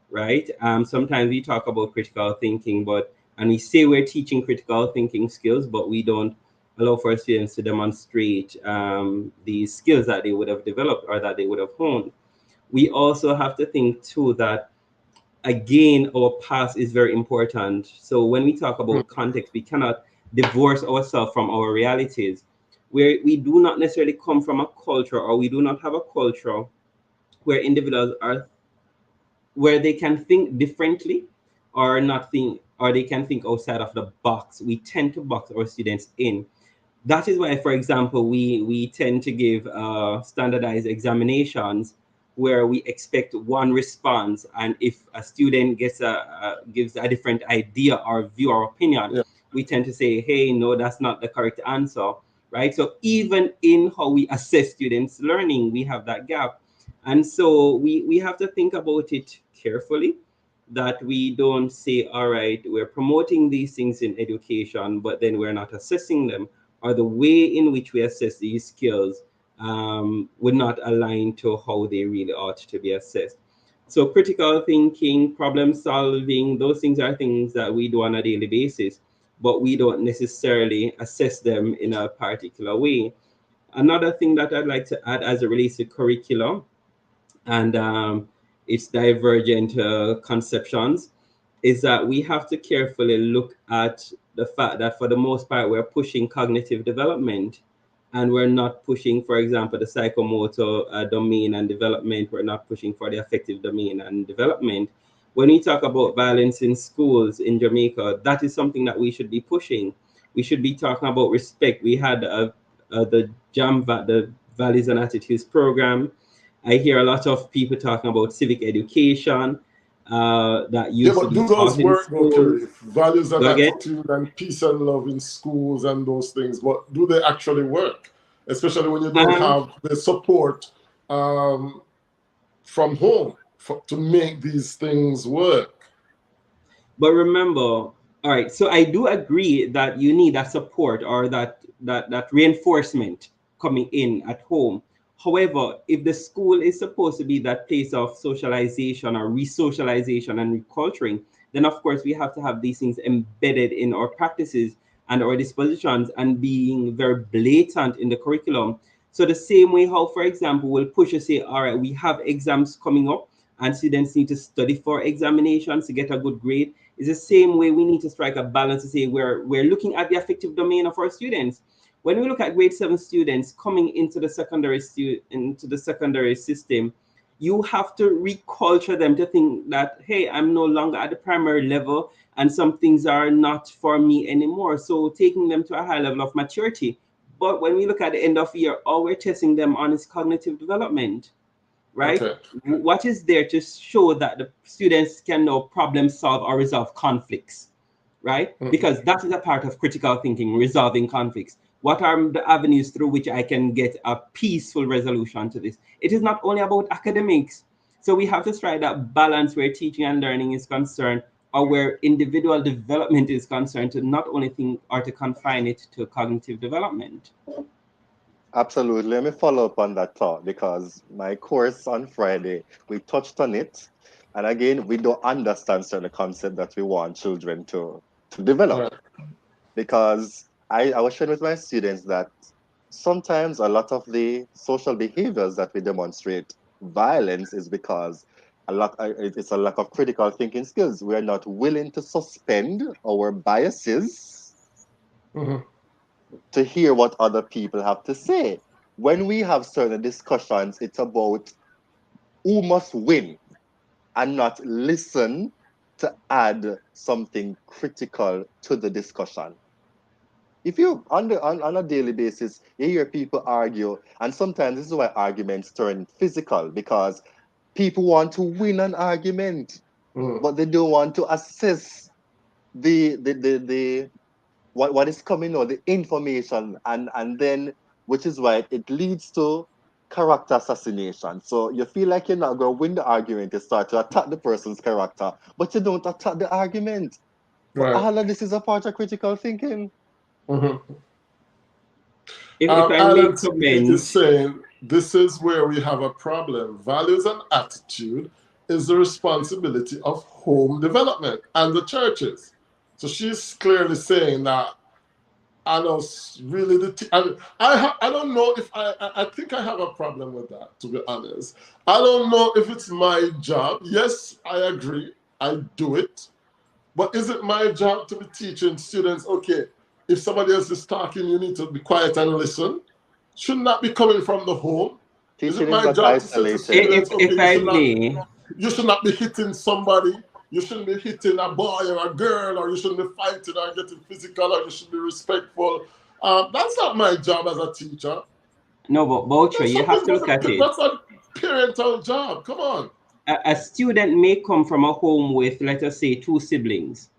right? Sometimes we talk about critical thinking, and we say we're teaching critical thinking skills, but we don't allow for students to demonstrate these skills that they would have developed or that they would have honed. We also have to think too that again our past is very important. So when we talk Hmm. about context, we cannot divorce ourselves from our realities, where we do not necessarily come from a culture, or we do not have a culture where individuals are, where they can think differently or not think, or they can think outside of the box. We tend to box our students in. That is why, for example, we tend to give standardized examinations where we expect one response, and if a student gives a different idea or view or opinion, Yeah. we tend to say, hey, no, that's not the correct answer, right? So even in how we assess students learning, we have that gap. And so we have to think about it carefully, that we don't say, all right, we're promoting these things in education, but then we're not assessing them, or the way in which we assess these skills would not align to how they really ought to be assessed. So critical thinking, problem solving, those things are things that we do on a daily basis, but we don't necessarily assess them in a particular way. Another thing that I'd like to add as it relates to curriculum and its divergent conceptions is that we have to carefully look at the fact that for the most part we're pushing cognitive development, and we're not pushing, for example, the psychomotor domain and development. We're not pushing for the affective domain and development. When we talk about violence in schools in Jamaica, that is something that we should be pushing. We should be talking about respect. We had the the Values and Attitudes program. I hear a lot of people talking about civic education that Yeah, used to but be do those taught in work though, Kerry? schools. Values and Go again? attitude and peace and love in schools and those things, but do they actually work? Especially when you don't Um, have the support um, from home to make these things work. but remember, all right. So I do agree that you need that support, or that reinforcement coming in at home. However, if the school is supposed to be that place of socialization or re-socialization and reculturing, then of course we have to have these things embedded in our practices and our dispositions, and being very blatant in the curriculum. So the same way how, for example, we'll push you say, all right, we have exams coming up and students need to study for examinations to get a good grade, is the same way we need to strike a balance to say we're looking at the affective domain of our students. When we look at grade 7 students coming into the secondary system, you have to reculture them to think that, hey, I'm no longer at the primary level and some things are not for me anymore. So taking them to a high level of maturity. But when we look at the end of year, all we're testing them on is cognitive development, right? Okay. What is there to show that the students can now problem solve or resolve conflicts, right? Because that is a part of critical thinking, resolving conflicts. What are the avenues through which I can get a peaceful resolution to this? It is not only about academics. So we have to strike that balance where teaching and learning is concerned, or where individual development is concerned, to not only think or to confine it to cognitive development. Absolutely. Let me follow up on that thought, because my course on Friday, we touched on it. And again, we don't understand certain concept that we want children to develop. Right. Because I was sharing with my students that sometimes a lot of the social behaviors that we demonstrate violence is because it's a lack of critical thinking skills. We are not willing to suspend our biases to hear what other people have to say. When we have certain discussions, it's about who must win and not listen to add something critical to the discussion. If you on a daily basis, you hear people argue, and sometimes this is why arguments turn physical, because people want to win an argument, but they don't want to assess the what is coming or the information, and then, which is why it leads to character assassination. So you feel like you're not going to win the argument, you start to attack the person's character, but you don't attack the argument. But Right. all of this is a part of critical thinking. If I may Alan Smith is comment, saying this is where we have a problem. Values and attitude is the responsibility of home development and the churches. So she's clearly saying that I know really I don't know if I think I have a problem with that, to be honest. I don't know if it's my job. Yes, I agree. I do it. But is it my job to be teaching students, okay, if somebody else is talking, you need to be quiet and listen? Shouldn't that be coming from the home? Is it Teaching is my not job to say to isolated. students, okay, if I may, you should not be hitting somebody, you shouldn't be hitting a boy or a girl, or you shouldn't be fighting or getting physical, or you should be respectful. That's not my job as a teacher. no, but Boucher, That's you have to look at it. that's a parental job. Come on. A student may come from a home with, let us say, 2 siblings.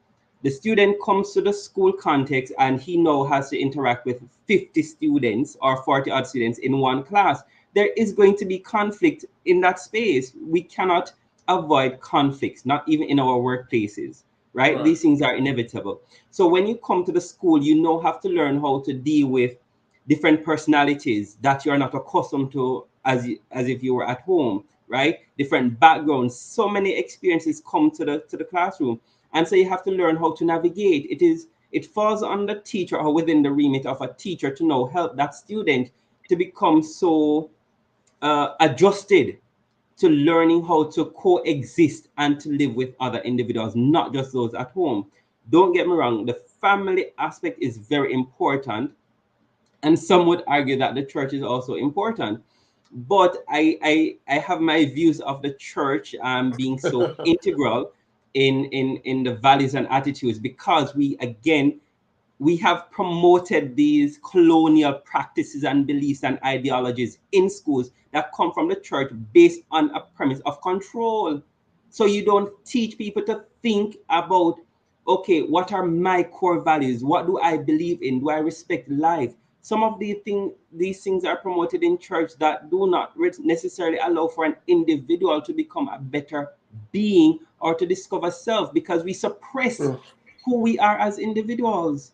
The student comes to the school context and he now has to interact with 50 students or 40 odd students in one class. There is going to be conflict in that space. We cannot avoid conflicts, not even in our workplaces, right? These things are inevitable. So when you come to the school, you now have to learn how to deal with different personalities that you're not accustomed to as if you were at home, right? Different backgrounds, so many experiences come to the classroom, and so you have to learn how to navigate. It falls on the teacher, or within the remit of a teacher, to now help that student to become so adjusted to learning how to coexist and to live with other individuals, not just those at home. Don't get me wrong, the family aspect is very important, and some would argue that the church is also important. But I have my views of the church being so integral in the values and attitudes, because we have promoted these colonial practices and beliefs and ideologies in schools that come from the church based on a premise of control. So you don't teach people to think about, okay, what are my core values? What do I believe in? Do I respect life? Some of these things are promoted in church that do not necessarily allow for an individual to become a better being or to discover self, because we suppress who we are as individuals.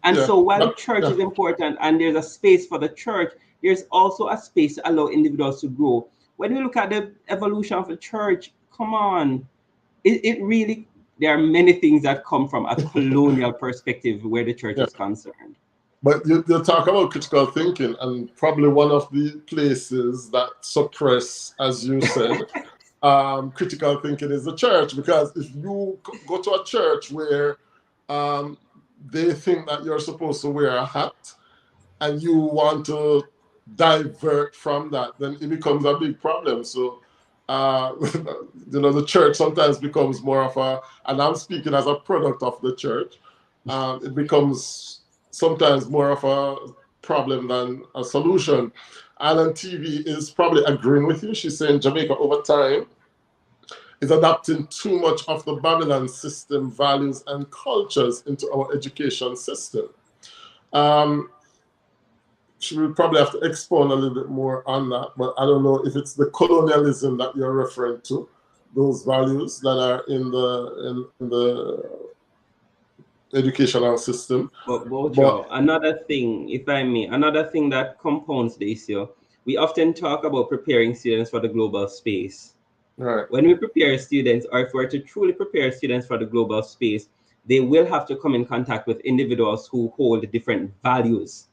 And so while the church is important and there's a space for the church, there's also a space to allow individuals to grow. When we look at the evolution of the church, come on, it really, there are many things that come from a colonial perspective where the church is concerned. But you talk about critical thinking, and probably one of the places that suppress, as you said, critical thinking is the church. Because if you go to a church where they think that you're supposed to wear a hat and you want to divert from that, then it becomes a big problem. So, the church sometimes becomes more of a, and I'm speaking as a product of the church, it becomes sometimes more of a problem than a solution. And on TV is probably agreeing with you. She's saying Jamaica over time is adapting too much of the Babylon system values and cultures into our education system. Um, she will probably have to expound a little bit more on that, but I don't know if it's the colonialism that you're referring to, those values that are in the educational system. But But Bojo, another thing, if I may, another thing that compounds the issue, we often talk about preparing students for the global space. right, When we prepare students, or if we're to truly prepare students for the global space, they will have to come in contact with individuals who hold different values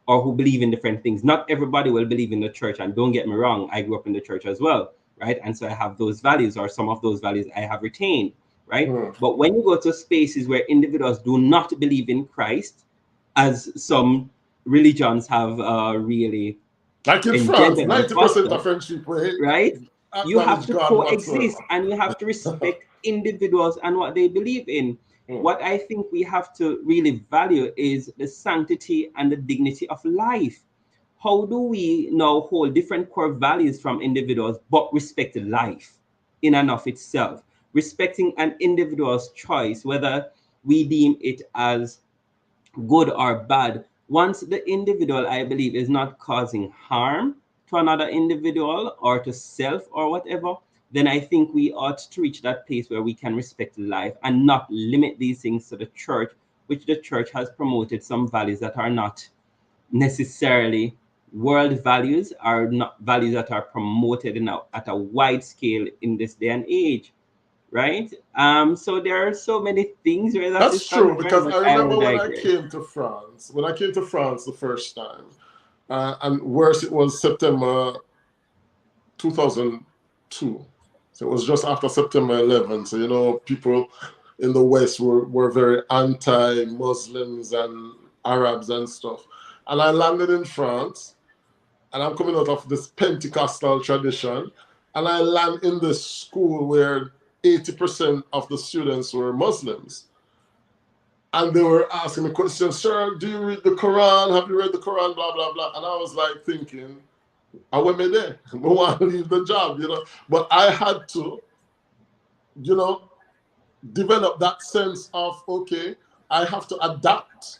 or who believe in different things. Not everybody will believe in the church. And don't get me wrong, I grew up in the church as well, right? And so I have those values, or some of those values I have retained, right? But when you go to spaces where individuals do not believe in Christ, as some religions have really like in France, engendered and 90% of fostered, French people right? You have acknowledge to God coexist whatsoever. and you have to respect individuals and what they believe in. What I think we have to really value is the sanctity and the dignity of life. How do we now hold different core values from individuals but respect life in and of itself? Respecting an individual's choice, whether we deem it as good or bad, once the individual, I believe, is not causing harm to another individual or to self or whatever, then I think we ought to reach that place where we can respect life and not limit these things to the church, which the church has promoted some values that are not necessarily world values, are not values that are promoted at a wide scale in this day and age, right? So there are so many things where that is That's true, concerned, because but I I remember will when I digress. came to France, the first time, and worse, it was September 2002. So it was just after September 11. So, people in the West were very anti-Muslims and Arabs and stuff. And I landed in France, and I'm coming out of this Pentecostal tradition, and I land in this school where 80% of the students were Muslims. And they were asking me questions, sir, do you read the Quran? Have you read the Quran? Blah, blah, blah. And I was like thinking, I went me there. I want to leave the job. But I had to, you know, develop that sense of, okay, I have to adapt,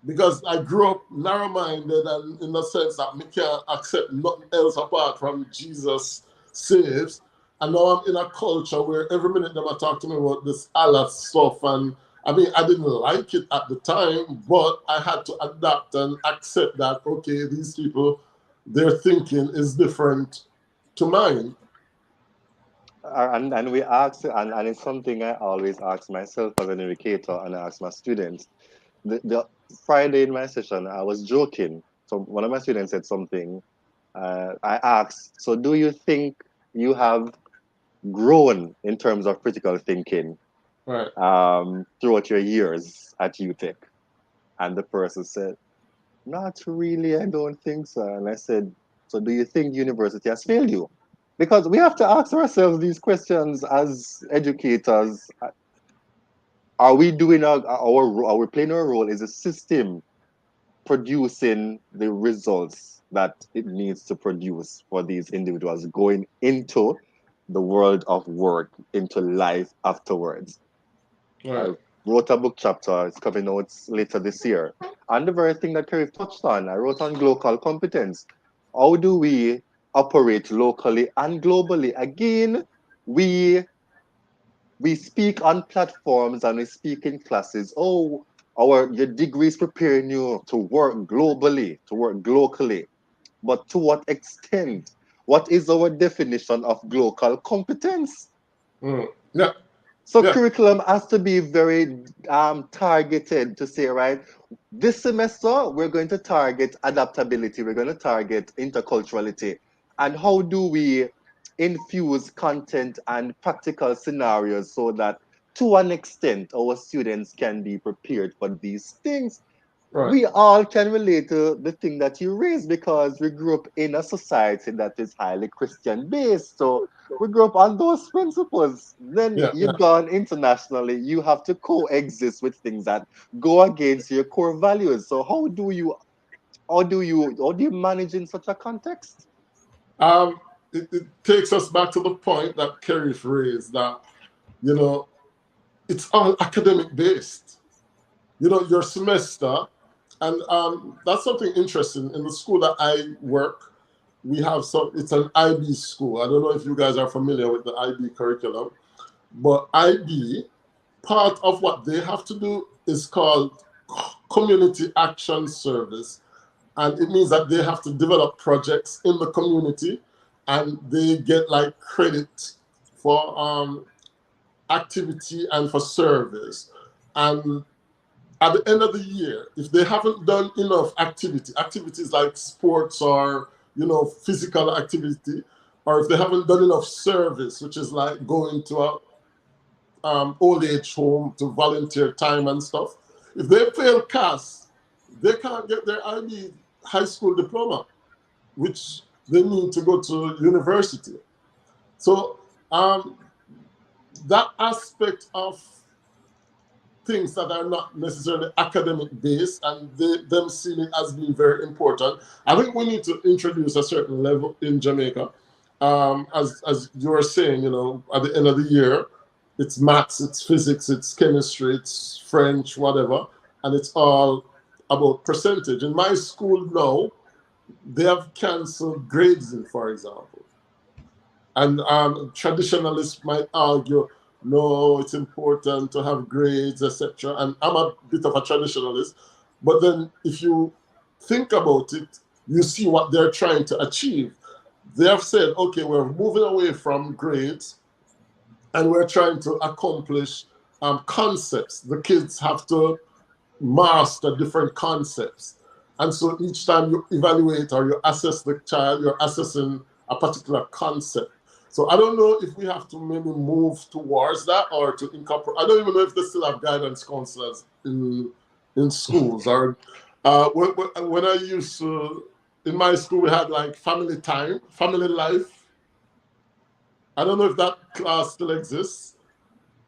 because I grew up narrow-minded, and in the sense that I can't accept nothing else apart from Jesus saves. And now I'm in a culture where every minute they talk to me about this Allah stuff, and I mean, I didn't like it at the time, but I had to adapt and accept that, okay, these people, their thinking is different to mine. And we ask, and it's something I always ask myself as an educator, and I ask my students. The Friday in my session, I was joking. So one of my students said something. I asked, so do you think you have grown in terms of critical thinking Right. throughout your years at UTech? And the person said, not really, I don't think so. And I said, so do you think university has failed you? Because we have to ask ourselves these questions as educators. Are we doing are we playing our role? Is the system producing the results that it needs to produce for these individuals going into the world of work, into life afterwards? I Right. wrote a book chapter, it's coming out later this year. And the very thing that Kerry touched on, I wrote on local competence. How do we operate locally and globally? Again, we we speak on platforms and we speak in classes. Oh, your degree is preparing you to work globally, to work locally. But to what extent? What is our definition of local competence? Yeah. So Yeah. curriculum has to be very targeted to say, right, this semester we're going to target adaptability, we're going to target interculturality. And how do we infuse content and practical scenarios so that to an extent our students can be prepared for these things? Right. we all can relate to the thing that you raised because we grew up in a society that is highly Christian based. So we grew up on those principles. Then Yeah, yeah. you've gone internationally, you have to coexist with things that go against your core values. So how do you manage in such a context? Um, it takes us back to the point that Kerry raised that, you know, it's all academic based. Your semester, and that's something interesting. In the school that I work, we have it's an IB school. I don't know if you guys are familiar with the IB curriculum, but IB, part of what they have to do is called community action service. And it means that they have to develop projects in the community and they get like credit for activity and for service. And at the end of the year, if they haven't done enough activities like sports or physical activity, or if they haven't done enough service, which is like going to a old age home to volunteer time and stuff, if they fail CAS, they can't get their IB high school diploma, which they need to go to university. So that aspect of things that are not necessarily academic based and them seeing it as being very important. I think we need to introduce a certain level in Jamaica. As you were saying, at the end of the year, it's maths, it's physics, it's chemistry, it's French, whatever, and it's all about percentage. In my school now, they have cancelled grading, for example. And traditionalists might argue, no, it's important to have grades, etc. And I'm a bit of a traditionalist. But then if you think about it, you see what they're trying to achieve. They have said, okay, we're moving away from grades and we're trying to accomplish concepts. The kids have to master different concepts. And so each time you evaluate or you assess the child, you're assessing a particular concept. So I don't know if we have to maybe move towards that or to incorporate. I don't even know if they still have guidance counselors in schools. Or when I used to, in my school, we had like family time, family life. I don't know if that class still exists.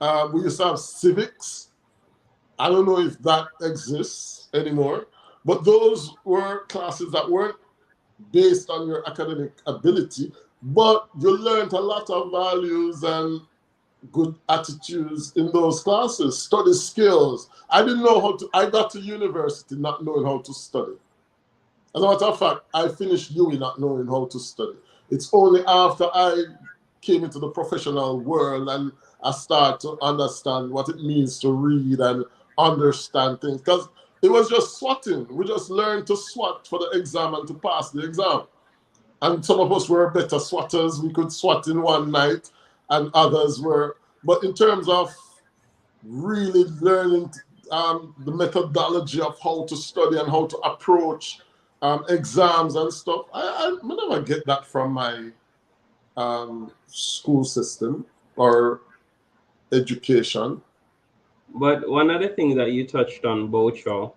We used to have civics. I don't know if that exists anymore, but those were classes that weren't based on your academic ability, but you learned a lot of values and good attitudes in those classes, study skills. I didn't know how to, I got to university not knowing how to study. As a matter of fact, I finished uni not knowing how to study. It's only after I came into the professional world and I started to understand what it means to read and understand things. Because it was just swatting. We just learned to swat for the exam and to pass the exam. And some of us were better swatters. We could swat in one night, and others were. But in terms of really learning the methodology of how to study and how to approach exams and stuff, I never get that from my school system or education. But one other thing that you touched on, Bocho,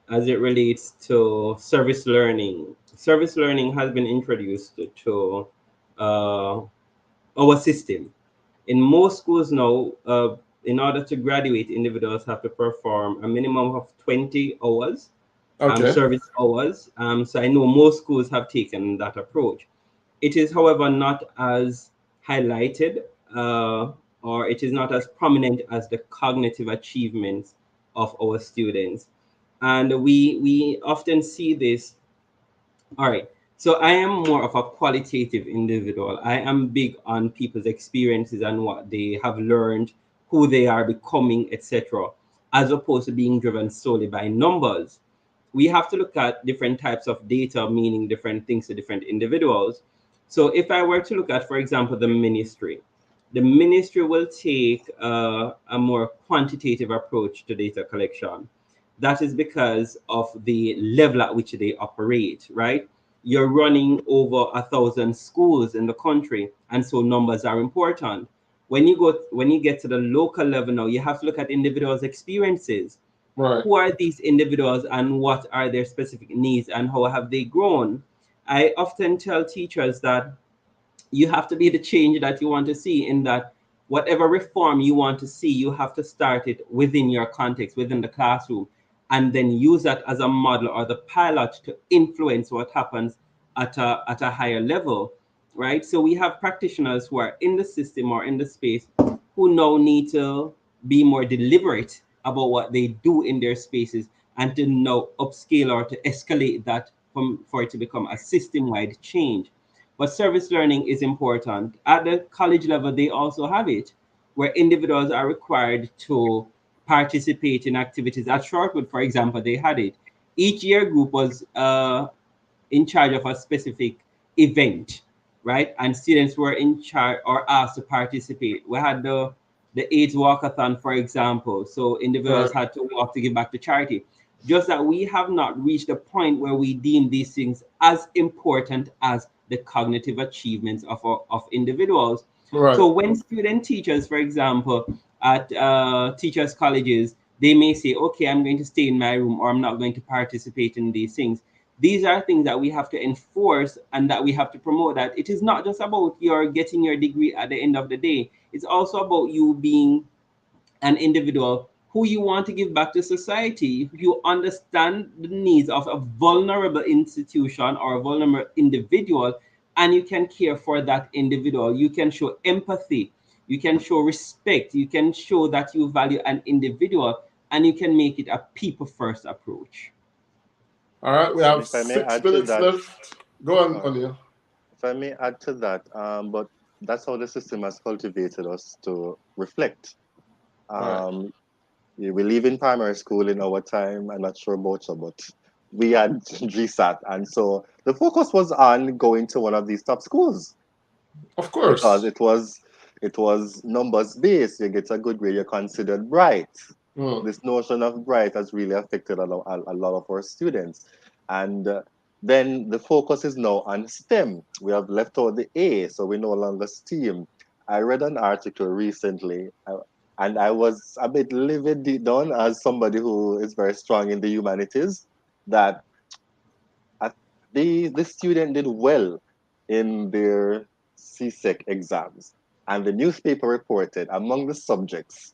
as it relates to service learning. Service learning has been introduced to uh, our system. In most schools now, in order to graduate, individuals have to perform a minimum of 20 hours, Okay. service hours. So I know most schools have taken that approach. It is, however, not as highlighted or it is not as prominent as the cognitive achievements of our students. And we often see this. All right. So I am more of a qualitative individual. I am big on people's experiences and what they have learned, who they are becoming, etc., as opposed to being driven solely by numbers. We have to look at different types of data, meaning different things to different individuals. So if I were to look at, for example, the ministry will take a more quantitative approach to data collection. That is because of the level at which they operate, right? You're running over 1,000 schools in the country, and so numbers are important. When you get to the local level now, you have to look at individuals' experiences. Right. Who are these individuals and what are their specific needs and how have they grown? I often tell teachers that you have to be the change that you want to see, in that whatever reform you want to see, you have to start it within your context, within the classroom, and then use that as a model or the pilot to influence what happens at a higher level, right? So we have practitioners who are in the system or in the space who now need to be more deliberate about what they do in their spaces and to now upscale or to escalate that for it to become a system-wide change. But service learning is important. At the college level, they also have it, where individuals are required to participate in activities. At Shortwood, for example, they had it. Each year group was in charge of a specific event, right? And students were in charge or asked to participate. We had the AIDS walkathon, for example. So Right. individuals had to walk to give back to charity. Just that we have not reached a point where we deem these things as important as the cognitive achievements of individuals. Right. So when student teachers, for example, at teachers' colleges, they may say, okay, I'm going to stay in my room or I'm not going to participate in these things. These are things that we have to enforce and that we have to promote, that it is not just about your getting your degree at the end of the day. It's also about you being an individual who you want to give back to society. If you understand the needs of a vulnerable institution or a vulnerable individual, and you can care for that individual, you can show empathy, you can show respect, you can show that you value an individual, and you can make it a people first approach. All right. We And have if I may six add to minutes that, left. Go on, uh, O'Neill. if I may add to that, but that's how the system has cultivated us to reflect. Right. Um, we live in primary school in our time. I'm not sure about you, but we had GSAT, and so the focus was on going to one of these top schools Of because course. it was numbers based. You get a good grade, you're considered bright. Mm. This notion of bright has really affected a lot of our students, and then the focus is now on STEM. We have left out the A, so we no longer STEAM. I read an article recently, and I was a bit livid deep down as somebody who is very strong in the humanities, that uh, the student did well in their CSEC exams. And the newspaper reported among the subjects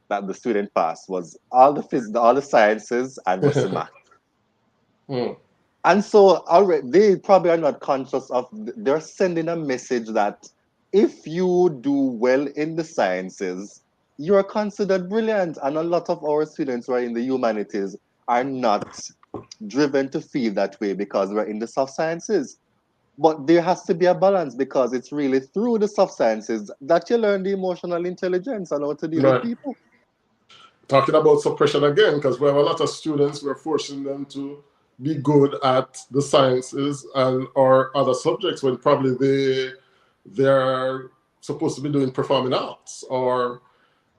that the student passed was all the sciences and just the math. Mm. And so already they probably are not conscious of, they're sending a message that if you do well in the sciences, you're considered brilliant. And a lot of our students who are in the humanities are not driven to feel that way because we're in the soft sciences. But there has to be a balance because it's really through the soft sciences that you learn the emotional intelligence and how to deal with Right. people. Talking about suppression again, because we have a lot of students, we're forcing them to be good at the sciences and or other subjects when probably they're supposed to be doing performing arts or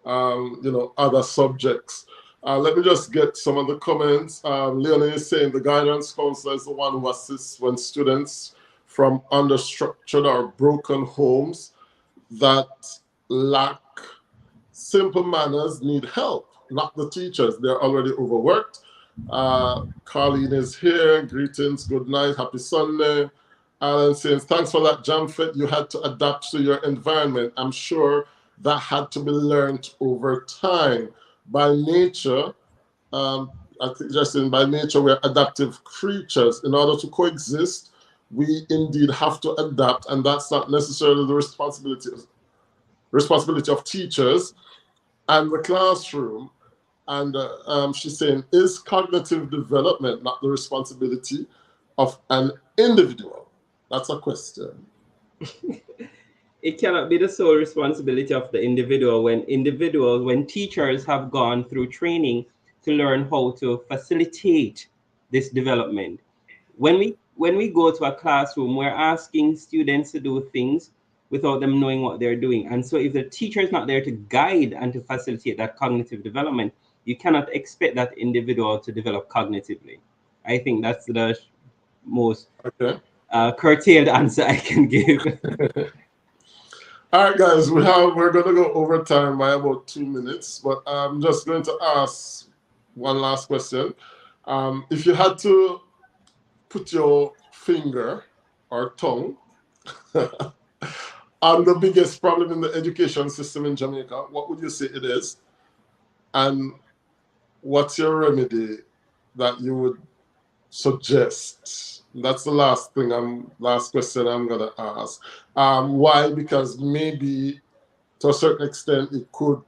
other subjects. Let me just get some of the comments. Leonie is saying the guidance counselor is the one who assists when students from understructured or broken homes that lack simple manners need help, not the teachers. They're already overworked. Colleen is here. Greetings, good night, happy Sunday. Alan says, thanks for that, Jamfet. You had to adapt to your environment. I'm sure that had to be learned over time. By nature, I think just in by nature, we're adaptive creatures. In order to coexist, we indeed have to adapt, and that's not necessarily the responsibility of teachers and the classroom. And she's saying, is cognitive development not the responsibility of an individual? That's a question. It cannot be the sole responsibility of the individual when teachers have gone through training to learn how to facilitate this development. When we go to a classroom, we're asking students to do things without them knowing what they're doing. And so if the teacher is not there to guide and to facilitate that cognitive development, you cannot expect that individual to develop cognitively. I think that's the most Okay. curtailed answer I can give. All right, guys, we're going to go over time by about 2 minutes, but I'm just going to ask one last question. If you had to put your finger or tongue on the biggest problem in the education system in Jamaica, what would you say it is? And what's your remedy that you would suggest? That's the last question I'm gonna ask. Why? Because maybe to a certain extent it could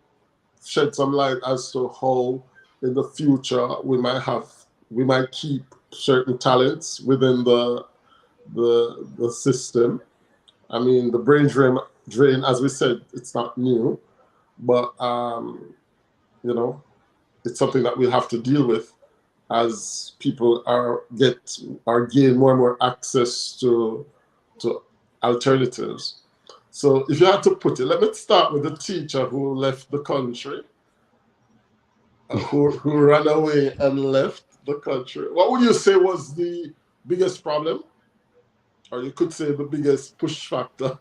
shed some light as to how in the future we might keep certain talents within the system. I mean, the brain drain, as we said, it's not new, but you know, it's something that we'll have to deal with as people gain more and more access to alternatives. So if you had to put it, let me start with the teacher who left the country, who ran away and left the country. What would you say was the biggest problem? Or you could say the biggest push factor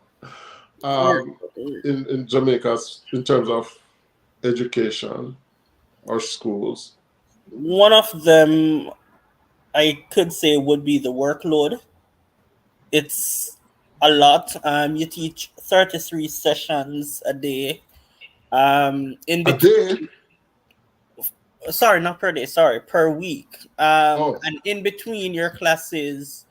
in Jamaica in terms of education or schools? One of them I could say would be the workload. It's a lot. You teach 33 sessions a day. In A day? between, sorry, not per day, sorry, per week. Oh, And in between your classes,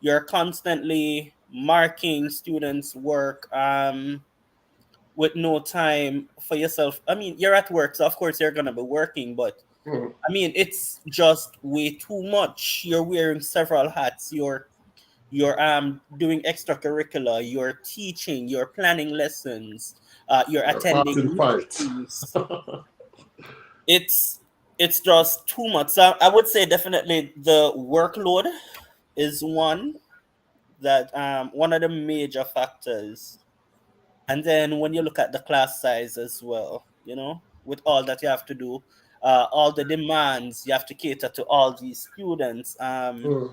you're constantly marking students' work with no time for yourself. I mean, you're at work, so of course you're gonna be working, but hmm, I mean, it's just way too much. You're wearing several hats. You're doing extracurricular. You're teaching. You're planning lessons. You're parting attending fight. meetings. It's it's just too much. So I would say definitely the workload is one of the major factors. And then when you look at the class size as well, with all that you have to do, all the demands you have to cater to all these students, Hmm,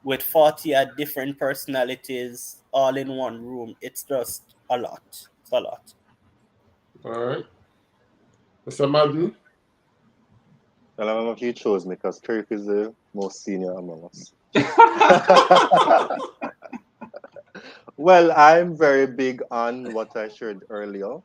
with 40 different personalities all in one room, it's just a lot. It's a lot. all right. Mr. Madden? Well, I don't know if you chose me because Kirk is the most senior among us. Well, I'm very big on what I shared earlier.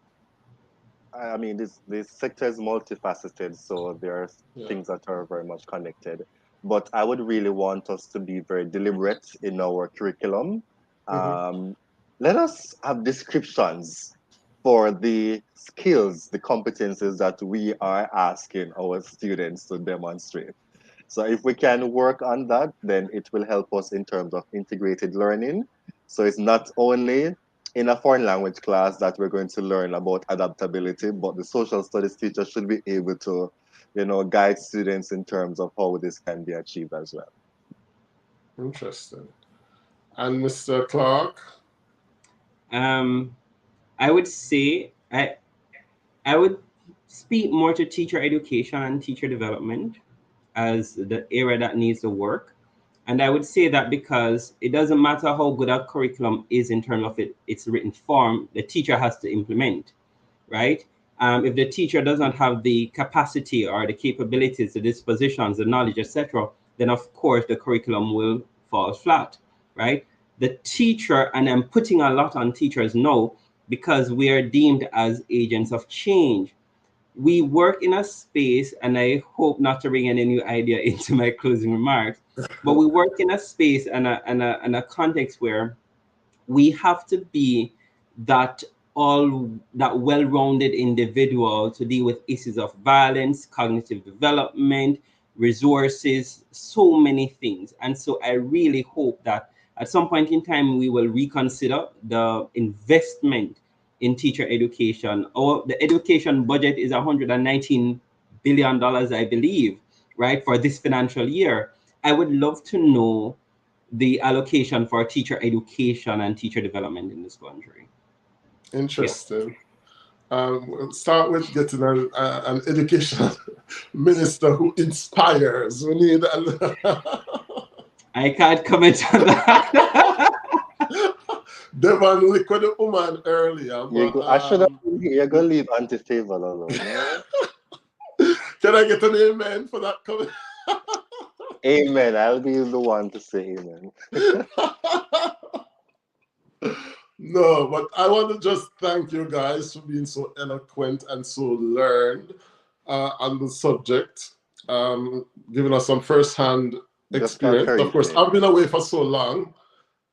I mean, this sector is multifaceted, so there are Yeah. things that are very much connected. But I would really want us to be very deliberate in our curriculum. Mhm. Um, Let us have descriptions for the skills, the competences that we are asking our students to demonstrate. So if we can work on that, then it will help us in terms of integrated learning. So it's not only in a foreign language class that we're going to learn about adaptability, but the social studies teacher should be able to, guide students in terms of how this can be achieved as well. Interesting. And Mr. Clark? Um, I would say I would speak more to teacher education and teacher development as the area that needs the work. And I would say that because it doesn't matter how good a curriculum is in terms of its written form, the teacher has to implement, right? If the teacher doesn't have the capacity or the capabilities, the dispositions, the knowledge, etc., then of course the curriculum will fall flat, right? The teacher, and I'm putting a lot on teachers now because we are deemed as agents of change. We work in a space, and I hope not to bring any new idea into my closing remarks, but we work in a space and a context where we have to be that that well-rounded individual to deal with issues of violence, cognitive development, resources, so many things. And so I really hope that at some point in time we will reconsider the investment in teacher education. Or the education budget is $119 billion, I believe, right, for this financial year. I would love to know the allocation for teacher education and teacher development in this country. Yeah. Interesting. We'll start with getting an education minister who inspires. We need I can't comment on that. Devon liquid the woman earlier, You but go, I should have been here. You're going to leave anti-favor alone. Can I get an amen for that comment? Amen. I'll be the one to say amen. No, but I want to just thank you guys for being so eloquent and so learned on the subject, giving us some first-hand Just experience. Of course, concurrently. I've been away for so long,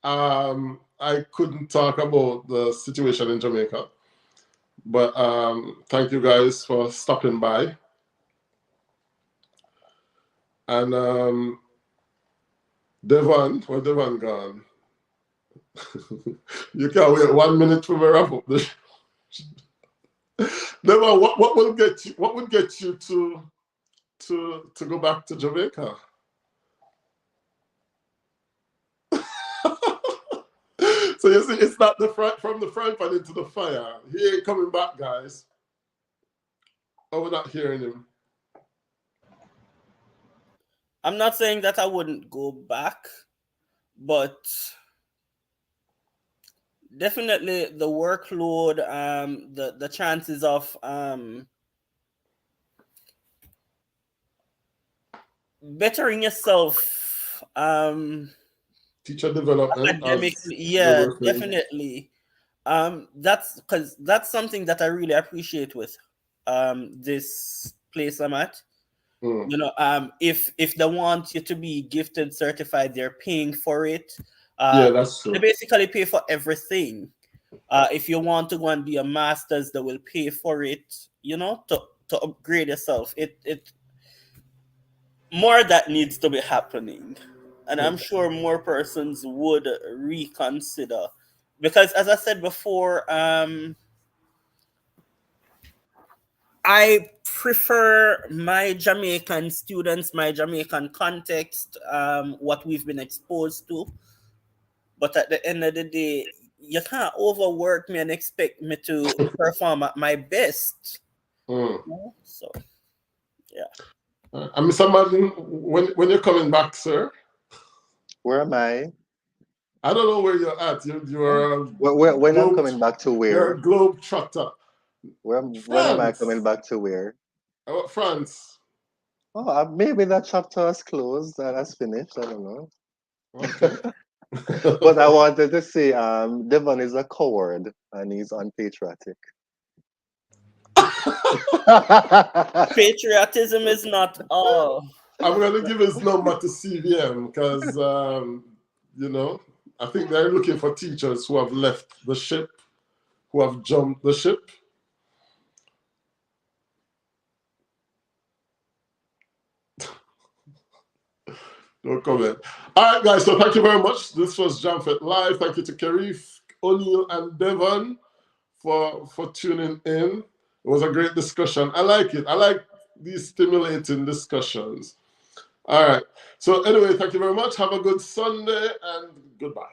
I couldn't talk about the situation in Jamaica. But thank you guys for stopping by. And Devon, where Devon gone? You can't wait 1 minute for me wrap up the Devon, what will get you? What would get you to go back to Jamaica? So you see, it's not the front from the front pan into the fire. He ain't coming back, guys. Oh, we're not hearing him. I'm not saying that I wouldn't go back, but definitely the workload, the chances of bettering yourself, Teacher development as academically, the yeah, worker. definitely. That's because that's something that I really appreciate with this place I'm at. You know, if they want you to be gifted certified, they're paying for it. Yeah, that's They true. basically pay for everything. If you want to go and be a master's, they will pay for it, you know, to upgrade yourself. It more that needs to be happening. And I'm sure more persons would reconsider. Because as I said before, I prefer my Jamaican students, my Jamaican context, what we've been exposed to. But at the end of the day, you can't overwork me and expect me to perform at my best. Mm. So, yeah. And Mr. Madden, when you're coming back, sir? Where am I? I don't know where you're at. You're a When I'm globe. coming back to You're where? a globe trotter. When am I coming France. back to where? France. Oh, maybe that chapter is closed. That's finished. I don't know. Okay. But I wanted to say, Devon is a coward and he's unpatriotic. Patriotism is not all. I'm going to give his number to CVM because, you know, I think they're looking for teachers who have left the ship, who have jumped the ship. No comment. All right, guys. So thank you very much. This was Jamfet Live. Thank you to Karif, O'Neill, and Devon for tuning in. It was a great discussion. I like it. I like these stimulating discussions. All right. So anyway, thank you very much. Have a good Sunday and goodbye.